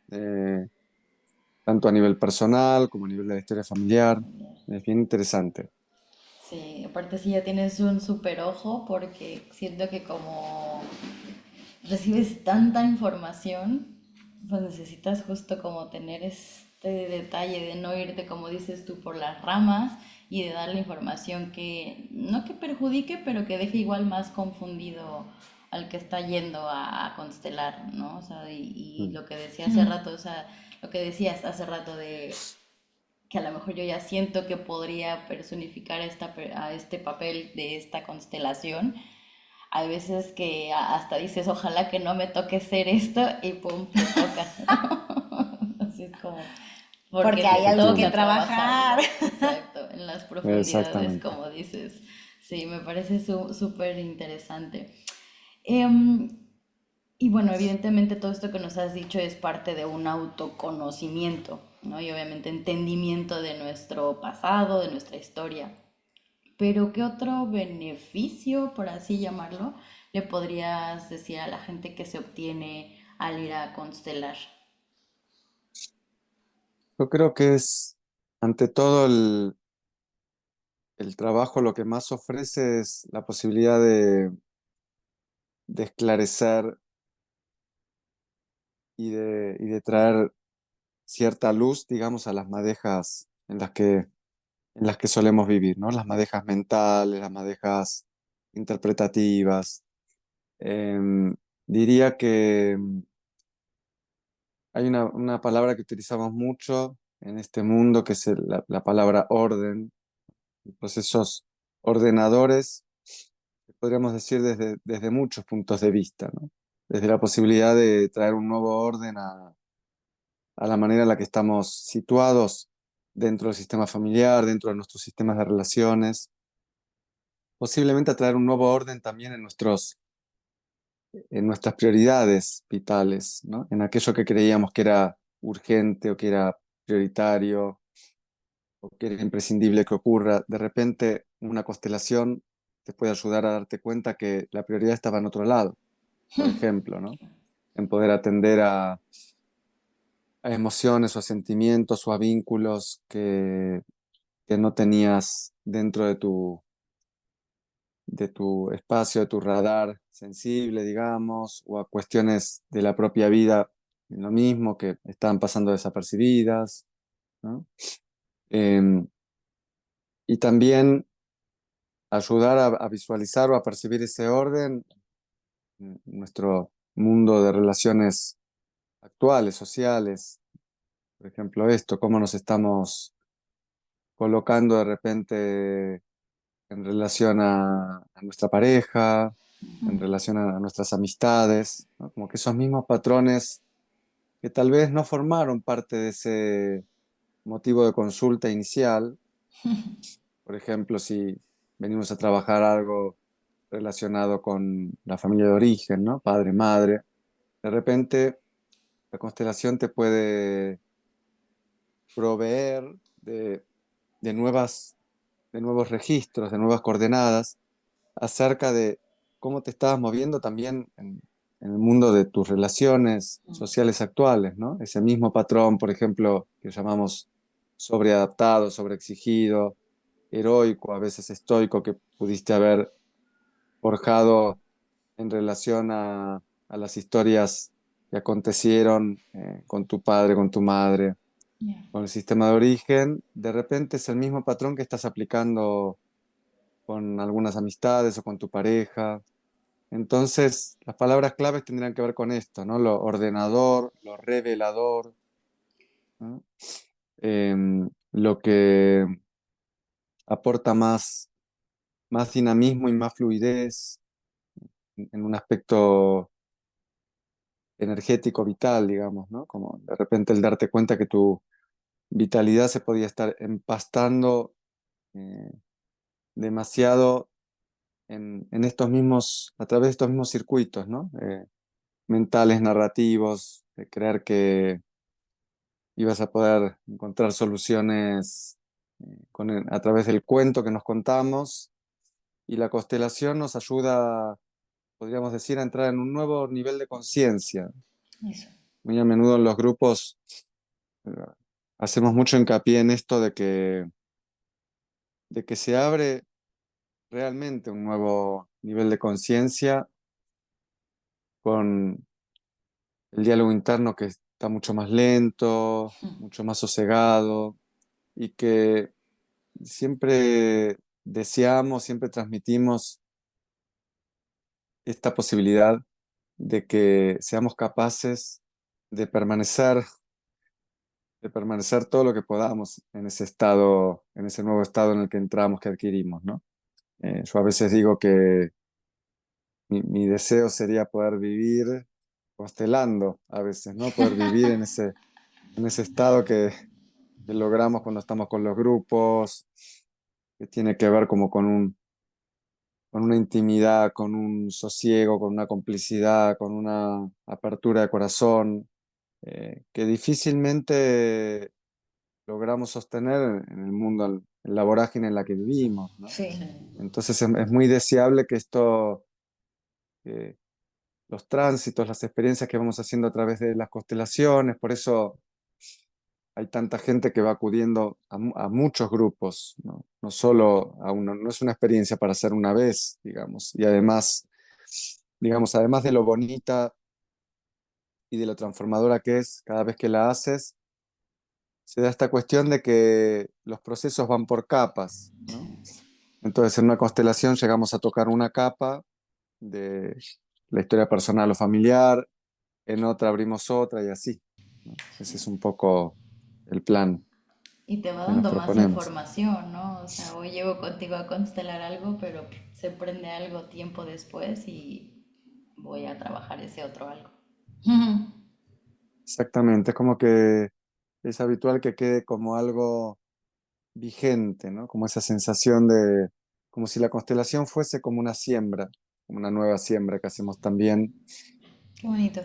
Tanto a nivel personal como a nivel de la historia familiar. Es bien interesante. Sí, aparte sí ya tienes un super ojo porque siento que como recibes tanta información, pues necesitas justo como tener este detalle de no irte, como dices tú, por las ramas y de darle información que no que perjudique, pero que deje igual más confundido al que está yendo a constelar, ¿no? O sea, y Mm. lo que decía hace rato, o sea, lo que decías hace rato de que a lo mejor yo ya siento que podría personificar a este papel de esta constelación. Hay veces que hasta dices, ojalá que no me toque ser esto y pum, te toca. Así es como, porque Porque hay te algo que toca Efectivamente, trabajar. trabajarlo, exacto, en las profundidades, exactamente. como dices. Sí, me parece súper interesante. Em, y bueno, evidentemente todo esto que nos has dicho es parte de un autoconocimiento, ¿no? Y obviamente entendimiento de nuestro pasado, de nuestra historia. Pero ¿qué otro beneficio, por así llamarlo, le podrías decir a la gente que se obtiene al ir a constelar? Yo creo que es, ante todo, el trabajo lo que más ofrece es la posibilidad de esclarecer y de traer cierta luz, digamos, a las madejas en las que solemos vivir, ¿no? Las madejas mentales, las madejas interpretativas. Em, Diría que hay una palabra que utilizamos mucho en este mundo, que es la palabra orden, procesos ordenadores, que podríamos decir desde muchos puntos de vista, ¿no? desde la posibilidad de traer un nuevo orden a la manera en la que estamos situados dentro del sistema familiar, dentro de nuestros sistemas de relaciones, posiblemente a traer un nuevo orden también en nuestras prioridades vitales, ¿no? En aquello que creíamos que era urgente o que era prioritario o que era imprescindible que ocurra. De repente, una constelación te puede ayudar a darte cuenta que la prioridad estaba en otro lado, por ejemplo, ¿no? En poder atender a emociones o a sentimientos o a vínculos que no tenías dentro de tu espacio, de tu radar sensible, digamos, o a cuestiones de la propia vida, lo mismo, que estaban pasando desapercibidas, ¿no? Em, y también ayudar a visualizar o a percibir ese orden en nuestro mundo de relaciones actuales, sociales. Por ejemplo, esto, cómo nos estamos colocando de repente en relación a nuestra pareja, en relación a nuestras amistades, ¿no? Como que esos mismos patrones que tal vez no formaron parte de ese motivo de consulta inicial. Por ejemplo, si venimos a trabajar algo relacionado con la familia de origen, ¿no? Padre, madre, de repente la constelación te puede proveer de de nuevos registros, de nuevas coordenadas acerca de cómo te estabas moviendo también en el mundo de tus relaciones sociales actuales, ¿no? Ese mismo patrón, por ejemplo, que llamamos sobreadaptado, sobreexigido, heroico, a veces estoico, que pudiste haber forjado en relación a las historias que acontecieron con tu padre, con tu madre, Ya. con el sistema de origen, de repente es el mismo patrón que estás aplicando con algunas amistades o con tu pareja. Entonces, las palabras claves tendrían que ver con esto, ¿no? Lo ordenador, lo revelador, ¿no? Lo que aporta más dinamismo y más fluidez en un aspecto energético vital, digamos, ¿no? Como de repente el darte cuenta que tu vitalidad se podía estar empastando eh, demasiado en estos mismos, a través de estos mismos circuitos, ¿no? Mentales, narrativos, de creer que ibas a poder encontrar soluciones a través del cuento que nos contamos, y la constelación nos ayuda, podríamos decir, a entrar en un nuevo nivel de conciencia. Eso. Muy a menudo en los grupos eh, hacemos mucho hincapié en esto de que se abre realmente un nuevo nivel de conciencia con el diálogo interno que está mucho más lento, mucho más sosegado, y que siempre deseamos, siempre transmitimos esta posibilidad de que seamos capaces de de permanecer todo lo que podamos en ese estado, en ese nuevo estado en el que entramos, que adquirimos, ¿no? Yo a veces digo que mi deseo sería poder vivir constelando a veces, ¿no? Poder vivir en ese estado que logramos cuando estamos con los grupos, que tiene que ver como con una intimidad, con un sosiego, con una complicidad, con una apertura de corazón, que difícilmente logramos sostener en el mundo, en la vorágine en la que vivimos, ¿no? Sí. Entonces es muy deseable que eh, los tránsitos, las experiencias que vamos haciendo a través de las constelaciones, por eso hay tanta gente que va acudiendo a muchos grupos, ¿no? No solo a uno, no es una experiencia para hacer una vez, digamos, y además, digamos, además de lo bonita y de lo transformadora que es cada vez que la haces, se da esta cuestión de que los procesos van por capas, ¿no? Entonces, en una constelación llegamos a tocar una capa de la historia personal o familiar, en otra abrimos otra y así, ¿no? Ese es un poco el plan Y te va que nos dando más proponemos. información, ¿no? O sea, hoy llego contigo a constelar algo, pero se prende algo tiempo después y voy a trabajar ese otro algo. Exactamente, es como que es habitual que quede como algo vigente, ¿no? Como esa sensación de, como si la constelación fuese como una siembra, como una nueva siembra que hacemos también, Qué bonito.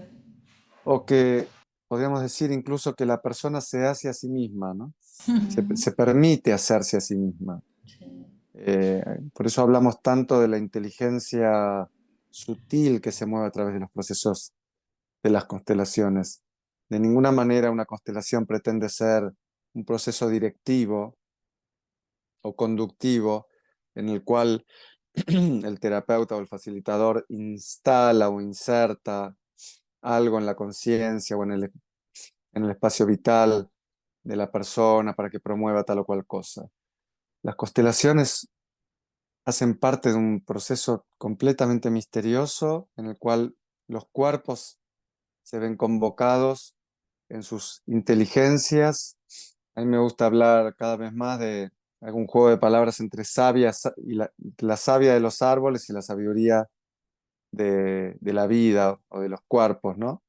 o que podríamos decir incluso que la persona se hace a sí misma, ¿no? Se permite hacerse a sí misma. Sí. Eh, por eso hablamos tanto de la inteligencia sutil que se mueve a través de los procesos de las constelaciones. De ninguna manera una constelación pretende ser un proceso directivo o conductivo en el cual el terapeuta o el facilitador instala o inserta algo en la conciencia o en el espacio vital de la persona para que promueva tal o cual cosa. Las constelaciones hacen parte de un proceso completamente misterioso en el cual los cuerpos se ven convocados en sus inteligencias. A mí me gusta hablar cada vez más de algún juego de palabras entre sabia y la savia de los árboles y la sabiduría de la vida o de los cuerpos, ¿no?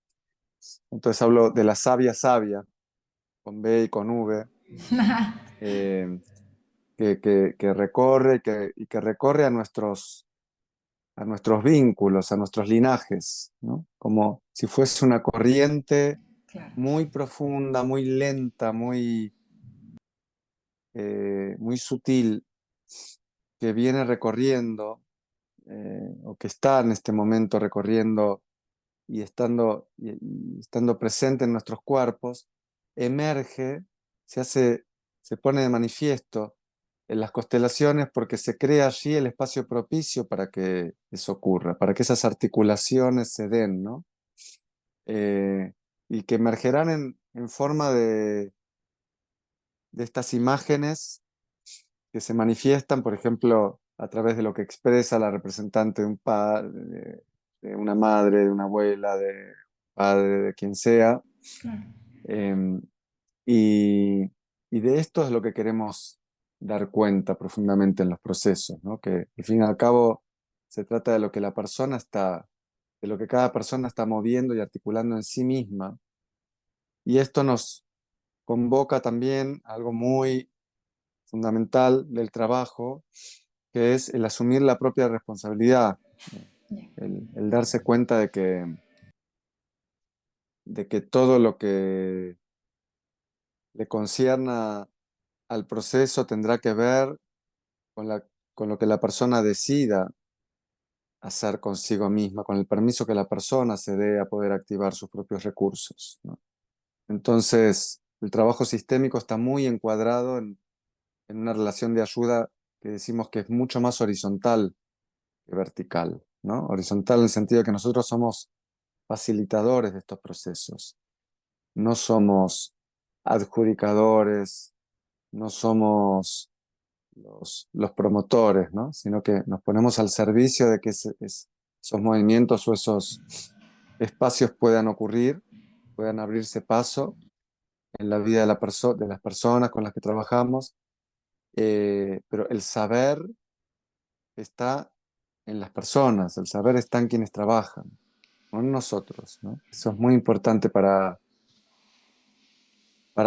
Entonces hablo de la savia sabia, con B y con V, eh, que recorre y que recorre a nuestros vínculos, a nuestros linajes, ¿no? Como si fuese una corriente Claro. muy profunda, muy lenta, muy sutil, que viene recorriendo, o que está en este momento recorriendo y estando presente en nuestros cuerpos, emerge, se pone de manifiesto en las constelaciones porque se crea allí el espacio propicio para que eso ocurra, para que esas articulaciones se den, ¿no? Eh, y que emergerán en forma de estas imágenes que se manifiestan, por ejemplo, a través de lo que expresa la representante de un padre, de una madre, de una abuela, de padre, de quien sea. Eh, y, y de esto es lo que queremos dar cuenta profundamente en los procesos, ¿no? Que al fin y al cabo se trata de lo que la persona está, de lo que cada persona está moviendo y articulando en sí misma. Y esto nos convoca también a algo muy fundamental del trabajo, que es el asumir la propia responsabilidad, ¿no? El darse cuenta de que todo lo que le concierna al proceso tendrá que ver con con lo que la persona decida hacer consigo misma, con el permiso que la persona se dé a poder activar sus propios recursos, ¿no? Entonces, el trabajo sistémico está muy encuadrado en una relación de ayuda que decimos que es mucho más horizontal que vertical, ¿no? Horizontal en el sentido de que nosotros somos facilitadores de estos procesos, no somos adjudicadores, no somos los promotores, ¿no? Sino que nos ponemos al servicio de que esos movimientos o esos espacios puedan ocurrir, puedan abrirse paso en la vida de, de las personas con las que trabajamos, pero el saber está en las personas, el saber está en quienes trabajan, no en nosotros, ¿no? Eso es muy importante para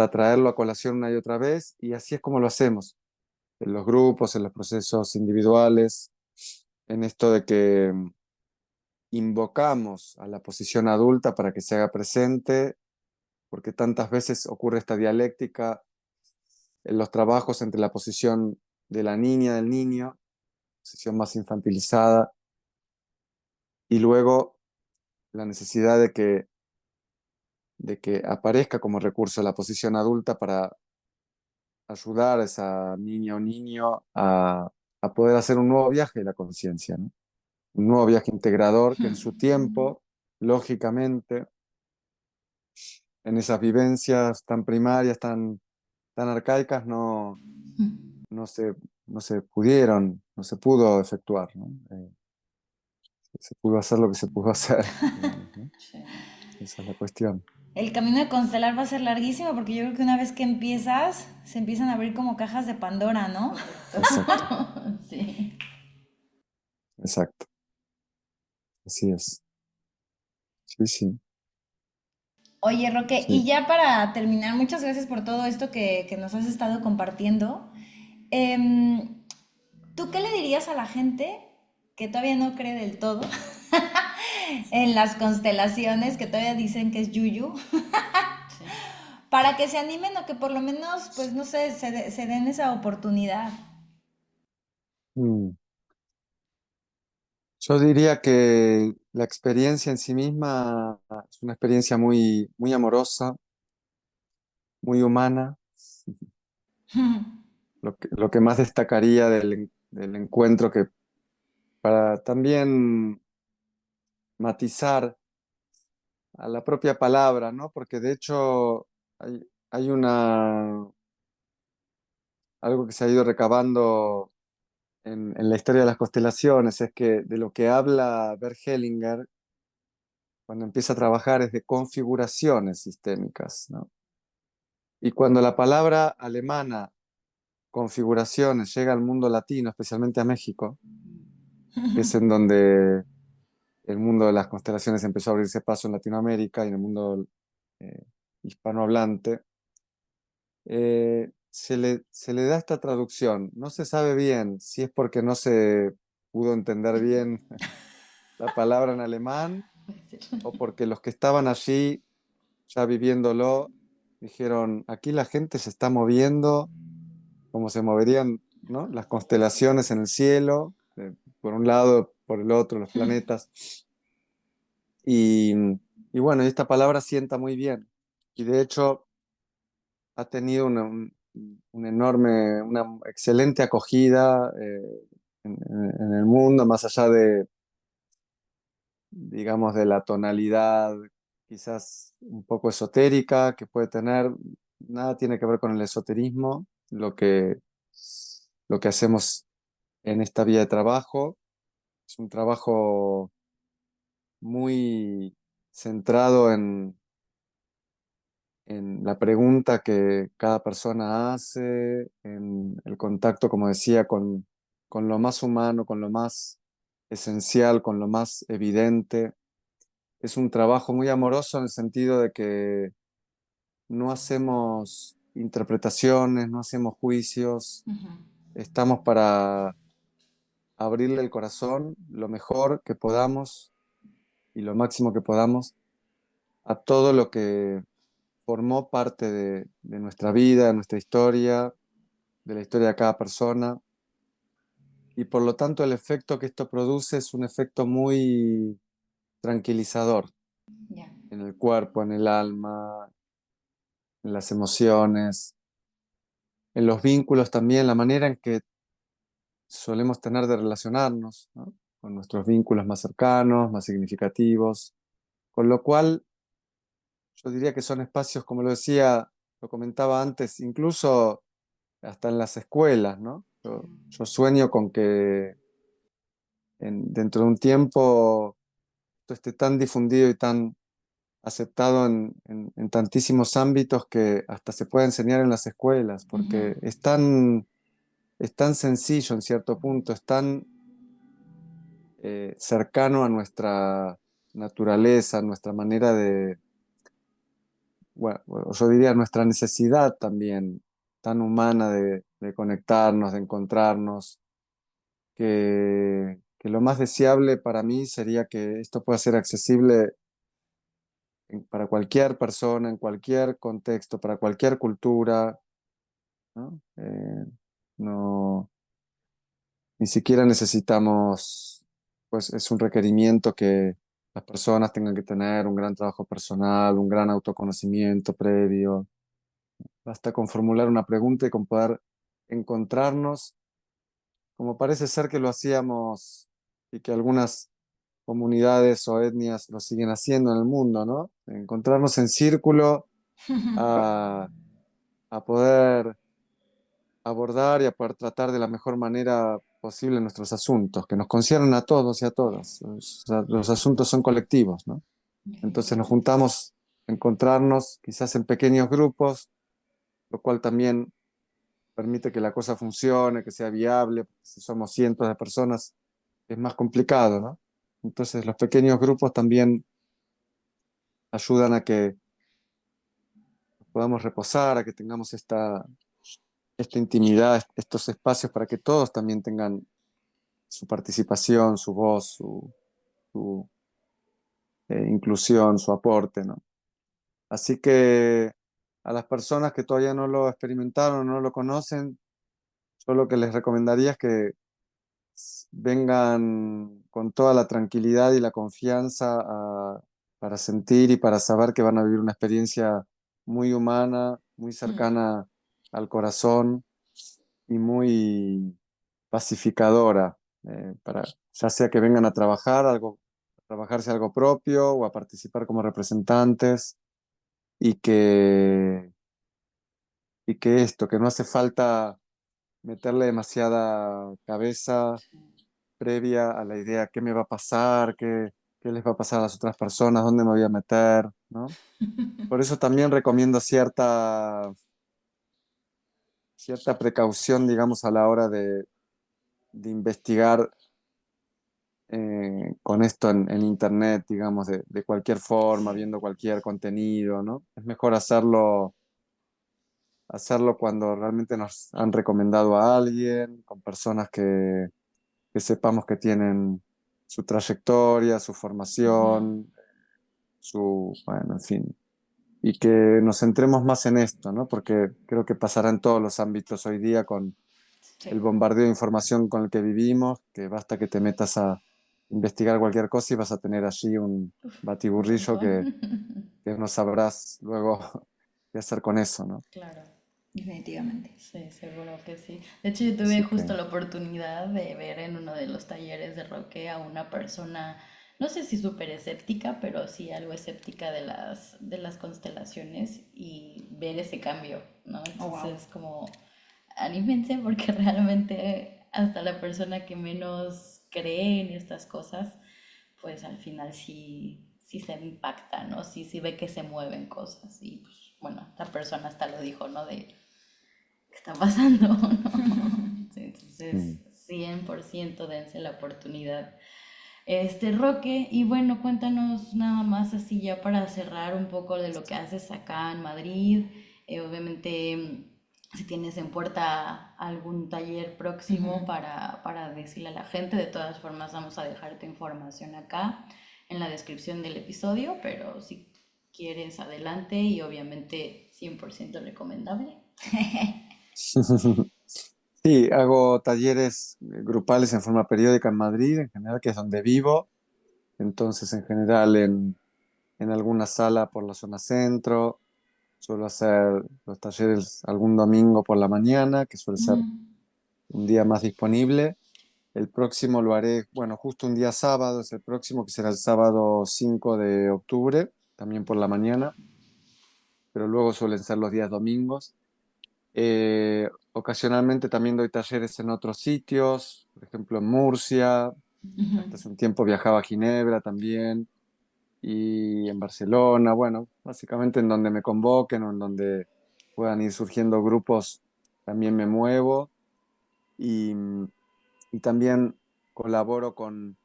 traerlo a colación una y otra vez, y así es como lo hacemos, en los grupos, en los procesos individuales, en esto de que invocamos a la posición adulta para que se haga presente, porque tantas veces ocurre esta dialéctica en los trabajos entre la posición de la niña, del niño, posición más infantilizada, y luego la necesidad de que aparezca como recurso la posición adulta para ayudar a esa niña o niño a poder hacer un nuevo viaje de la conciencia, ¿no? Un nuevo viaje integrador que en su tiempo, lógicamente, en esas vivencias tan primarias, tan arcaicas, no se, no se pudieron, no se pudo efectuar, ¿no? Se pudo hacer lo que se pudo hacer, digamos, ¿no? Sí. Esa es la cuestión. El camino de constelar va a ser larguísimo porque yo creo que una vez que empiezas, se empiezan a abrir como cajas de Pandora, ¿no? Exacto, Sí. exacto. Así es. Sí, sí, Oye, Roque, y sí. ya para terminar, muchas gracias por todo esto que nos has estado compartiendo. Em, ¿Tú qué le dirías a la gente que todavía no cree del todo en las constelaciones, que todavía dicen que es yuyu, Sí. para que se animen o que por lo menos, pues no sé, se den esa oportunidad? Mm. Yo diría que la experiencia en sí misma es una experiencia muy, muy amorosa, muy humana. Lo que más destacaría del encuentro, que para también matizar a la propia palabra, ¿no? Porque de hecho hay algo que se ha ido recabando en la historia de las constelaciones, es que de lo que habla Bert Hellinger cuando empieza a trabajar es de configuraciones sistémicas, ¿no? Y cuando la palabra alemana configuraciones llega al mundo latino, especialmente a México, que es en donde el mundo de las constelaciones empezó a abrirse paso en Latinoamérica y en el mundo eh, hispanohablante, se le da esta traducción. No se sabe bien si es porque no se pudo entender bien la palabra en alemán o porque los que estaban allí ya viviéndolo dijeron, aquí la gente se está moviendo como se moverían, ¿no? Las constelaciones en el cielo, por un lado, por el otro, los planetas. Y, y bueno, esta palabra sienta muy bien. Y de hecho ha tenido un enorme, una excelente acogida en el mundo, más allá de, digamos, de la tonalidad quizás un poco esotérica que puede tener. Nada tiene que ver con el esoterismo, lo que hacemos en esta vía de trabajo. Es un trabajo muy centrado en la pregunta que cada persona hace, en el contacto, como decía, con lo más humano, con lo más esencial, con lo más evidente. Es un trabajo muy amoroso en el sentido de que no hacemos interpretaciones, no hacemos juicios, estamos para abrirle el corazón lo mejor que podamos y lo máximo que podamos a todo lo que formó parte de nuestra vida, de nuestra historia, de la historia de cada persona. Y por lo tanto el efecto que esto produce es un efecto muy tranquilizador Ya. en el cuerpo, en el alma, en las emociones, en los vínculos también, la manera en que solemos tener de relacionarnos, ¿no? Con nuestros vínculos más cercanos, más significativos. Con lo cual, yo diría que son espacios, como lo decía, lo comentaba antes, incluso hasta en las escuelas, ¿no? Yo sueño con que dentro de un tiempo esto esté tan difundido y tan aceptado en tantísimos ámbitos que hasta se puede enseñar en las escuelas, porque es tan sencillo en cierto punto, es tan cercano a nuestra naturaleza, a nuestra manera de, bueno, yo diría nuestra necesidad también tan humana de conectarnos, de encontrarnos, que lo más deseable para mí sería que esto pueda ser accesible para cualquier persona, en cualquier contexto, para cualquier cultura, ¿no? No, ni siquiera necesitamos, pues es un requerimiento que las personas tengan que tener un gran trabajo personal, un gran autoconocimiento previo. Basta con formular una pregunta y con poder encontrarnos, como parece ser que lo hacíamos y que algunas comunidades o etnias lo siguen haciendo en el mundo, ¿no? Encontrarnos en círculo a, a poder abordar y a poder tratar de la mejor manera posible nuestros asuntos, que nos conciernen a todos y a todas. O sea, los asuntos son colectivos, ¿no? Entonces nos Definitivamente. juntamos a encontrarnos quizás en pequeños grupos, lo cual también permite que la cosa funcione, que sea viable. Si somos cientos de personas, es más complicado, ¿no? Entonces los pequeños grupos también ayudan a que podamos reposar, a que tengamos esta intimidad, estos espacios para que todos también tengan su participación, su voz, su inclusión, su aporte, ¿no? Así que a las personas que todavía no lo experimentaron, no lo conocen, yo lo que les recomendaría es que vengan con toda la tranquilidad y la confianza para sentir y para saber que van a vivir una experiencia muy humana, muy Mm, cercana al corazón y muy pacificadora, ya sea que vengan a trabajar a trabajarse algo propio o a participar como representantes y que no hace falta meterle demasiada cabeza previa a la idea qué me va a pasar, qué les va a pasar a las otras personas, dónde me voy a meter, ¿no? Por eso también recomiendo cierta precaución, digamos, a la hora de investigar con esto en internet, digamos, de cualquier forma, sí. viendo cualquier contenido, ¿no? Es mejor hacerlo cuando realmente nos han recomendado a alguien, con personas que sepamos que tienen su trayectoria, su Ujú, formación, bueno, en fin, y que nos centremos más en esto, ¿no? Porque creo que pasará en todos los ámbitos hoy día con el sí. bombardeo de información con el que vivimos, que basta que te metas a investigar cualquier cosa y vas a tener allí un Un batiburrillo montón. que no sabrás luego qué hacer con eso, ¿no? Claro. Definitivamente. Sí, seguro que sí. De hecho, yo tuve Así justo que, la oportunidad de ver en uno de los talleres de Roque a una persona, no sé si súper escéptica, pero sí algo escéptica de las constelaciones y ver ese cambio, ¿no? Oh, wow. Entonces, como, anímense porque realmente hasta la persona que menos cree en estas cosas, pues al final sí se impacta, ¿no? Sí ve que se mueven cosas y pues bueno, esta persona hasta lo dijo, ¿no? De qué está pasando, ¿no? Sí, entonces, mm. 100% dense la oportunidad. Roque, y bueno, cuéntanos nada más así ya para cerrar un poco de lo que haces acá en Madrid. Obviamente, si tienes en puerta algún taller próximo para decirle a la gente, de todas formas vamos a dejar tu información acá en la descripción del episodio, pero si quieres adelante y obviamente 100% recomendable. Sí, hago talleres grupales en forma periódica en Madrid, en general, que es donde vivo. Entonces, en general, en alguna sala por la zona centro. Suelo hacer los talleres algún domingo por la mañana, que suele ser un día más disponible. El próximo lo haré, bueno, justo un día sábado, es el próximo, que será el sábado 5 de octubre, también por la mañana, pero luego suelen ser los días domingos. Ocasionalmente también doy talleres en otros sitios, por ejemplo en Murcia, hasta hace un tiempo viajaba a Ginebra también, y en Barcelona, bueno, básicamente en donde me convoquen o en donde puedan ir surgiendo grupos, también me muevo y, y también colaboro con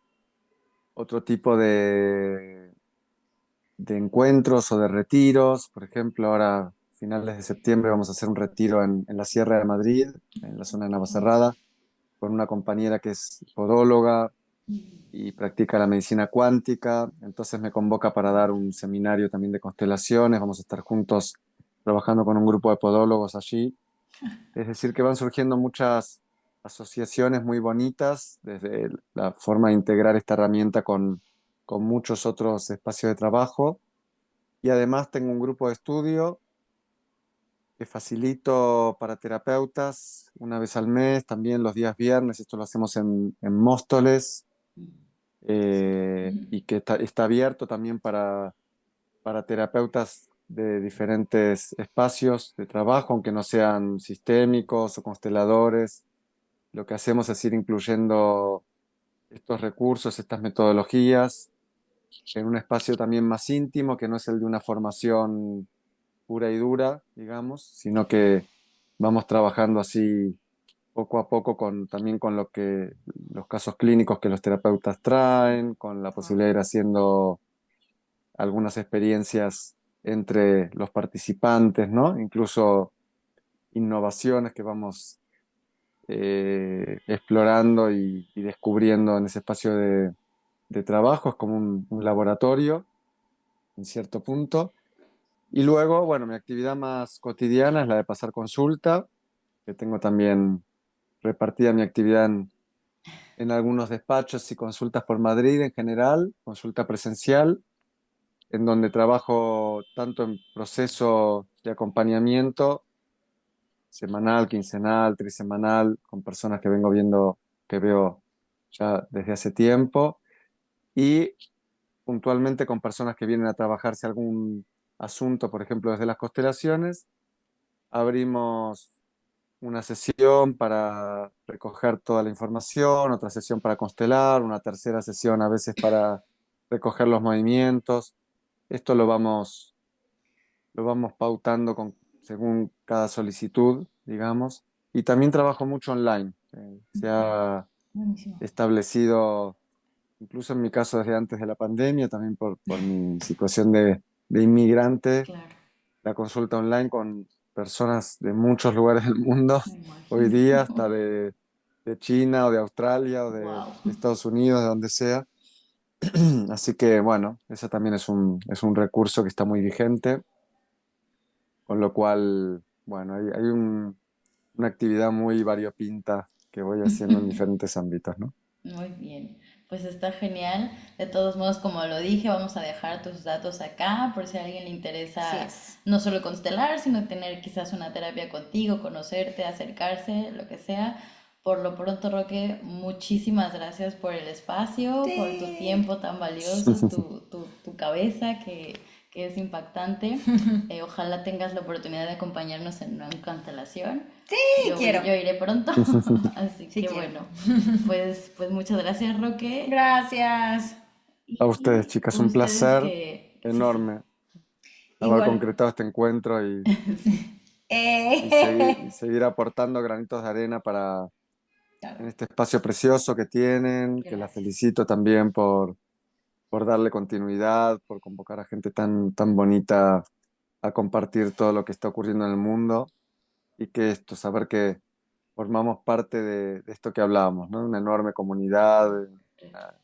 otro tipo de encuentros o de retiros. Por ejemplo, ahora, a finales de septiembre, vamos a hacer un retiro en la Sierra de Madrid, en la zona de Navacerrada, con una compañera que es podóloga y practica la medicina cuántica. Entonces me convoca para dar un seminario también de constelaciones. Vamos a estar juntos trabajando con un grupo de podólogos allí. Es decir, que van surgiendo muchas asociaciones muy bonitas desde la forma de integrar esta herramienta con muchos otros espacios de trabajo. Y además tengo un grupo de estudio que facilito para terapeutas una vez al mes, también los días viernes. Esto lo hacemos en Móstoles, y que está abierto también para terapeutas de diferentes espacios de trabajo, aunque no sean sistémicos o consteladores. Lo que hacemos es ir incluyendo estos recursos, estas metodologías, en un espacio también más íntimo, que no es el de una formación pura y dura, digamos, sino que vamos trabajando así poco a poco también con los casos clínicos que los terapeutas traen, con la posibilidad de ir haciendo algunas experiencias entre los participantes, ¿no? Incluso innovaciones que vamos explorando y descubriendo en ese espacio de trabajo. Es como un laboratorio, en cierto punto. Y luego, bueno, mi actividad más cotidiana es la de pasar consulta, que tengo también repartida mi actividad en algunos despachos y consultas por Madrid en general, consulta presencial, en donde trabajo tanto en proceso de acompañamiento semanal, quincenal, trisemanal, con personas que vengo viendo, que veo ya desde hace tiempo, y puntualmente con personas que vienen a trabajarse algún asunto, por ejemplo, desde las constelaciones. Abrimos una sesión para recoger toda la información, otra sesión para constelar, una tercera sesión a veces para recoger los movimientos. Esto lo vamos pautando según cada solicitud, digamos. Y también trabajo mucho online. Se ha Buenísimo. establecido, incluso en mi caso desde antes de la pandemia, también por mi situación de inmigrante, Claro, la consulta online con personas de muchos lugares del mundo, me hoy día imagino. hasta de China o de Australia o Wow. de Estados Unidos, de donde sea. Así que bueno, ese también es un recurso que está muy vigente, con lo cual, bueno, una actividad muy variopinta que voy haciendo en diferentes ámbitos, ¿no? Muy bien, pues está genial. De todos modos, como lo dije, vamos a dejar tus datos acá por si a alguien le Así interesa es. no solo constelar, sino tener quizás una terapia contigo, conocerte, acercarse, lo que sea. Por lo pronto, Roque, muchísimas gracias por el espacio, por tu Sí. tiempo tan valioso, tu cabeza que es impactante. Ojalá tengas la oportunidad de acompañarnos en una constelación. Sí, quiero. Yo iré pronto, así Sí que quiero. bueno, pues muchas gracias, Roque. Gracias. A ustedes, Y chicas, un ustedes placer que sí, sí, enorme haber Igual. concretado este encuentro y Eh, seguir aportando granitos de arena Claro, en este espacio precioso que tienen, que la gracias. felicito también por darle continuidad, por convocar a gente tan bonita a compartir todo lo que está ocurriendo en el mundo y que esto, saber que formamos parte de esto que hablábamos, ¿no? Una enorme comunidad, una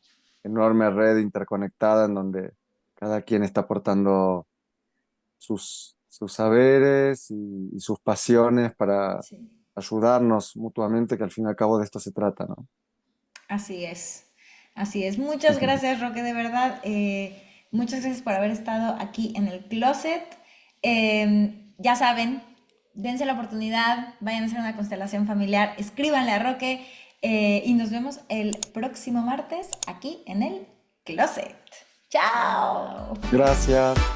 enorme red interconectada en donde cada quien está aportando sus saberes y sus pasiones para Sí, ayudarnos mutuamente, que al fin y al cabo de esto se trata, ¿no? así es. Así es. Muchas gracias, Roque, de verdad. Muchas gracias por haber estado aquí en el closet. Ya saben, dense la oportunidad, vayan a hacer una constelación familiar, escríbanle a Roque y nos vemos el próximo martes aquí en el closet. ¡Chao! chao. Gracias.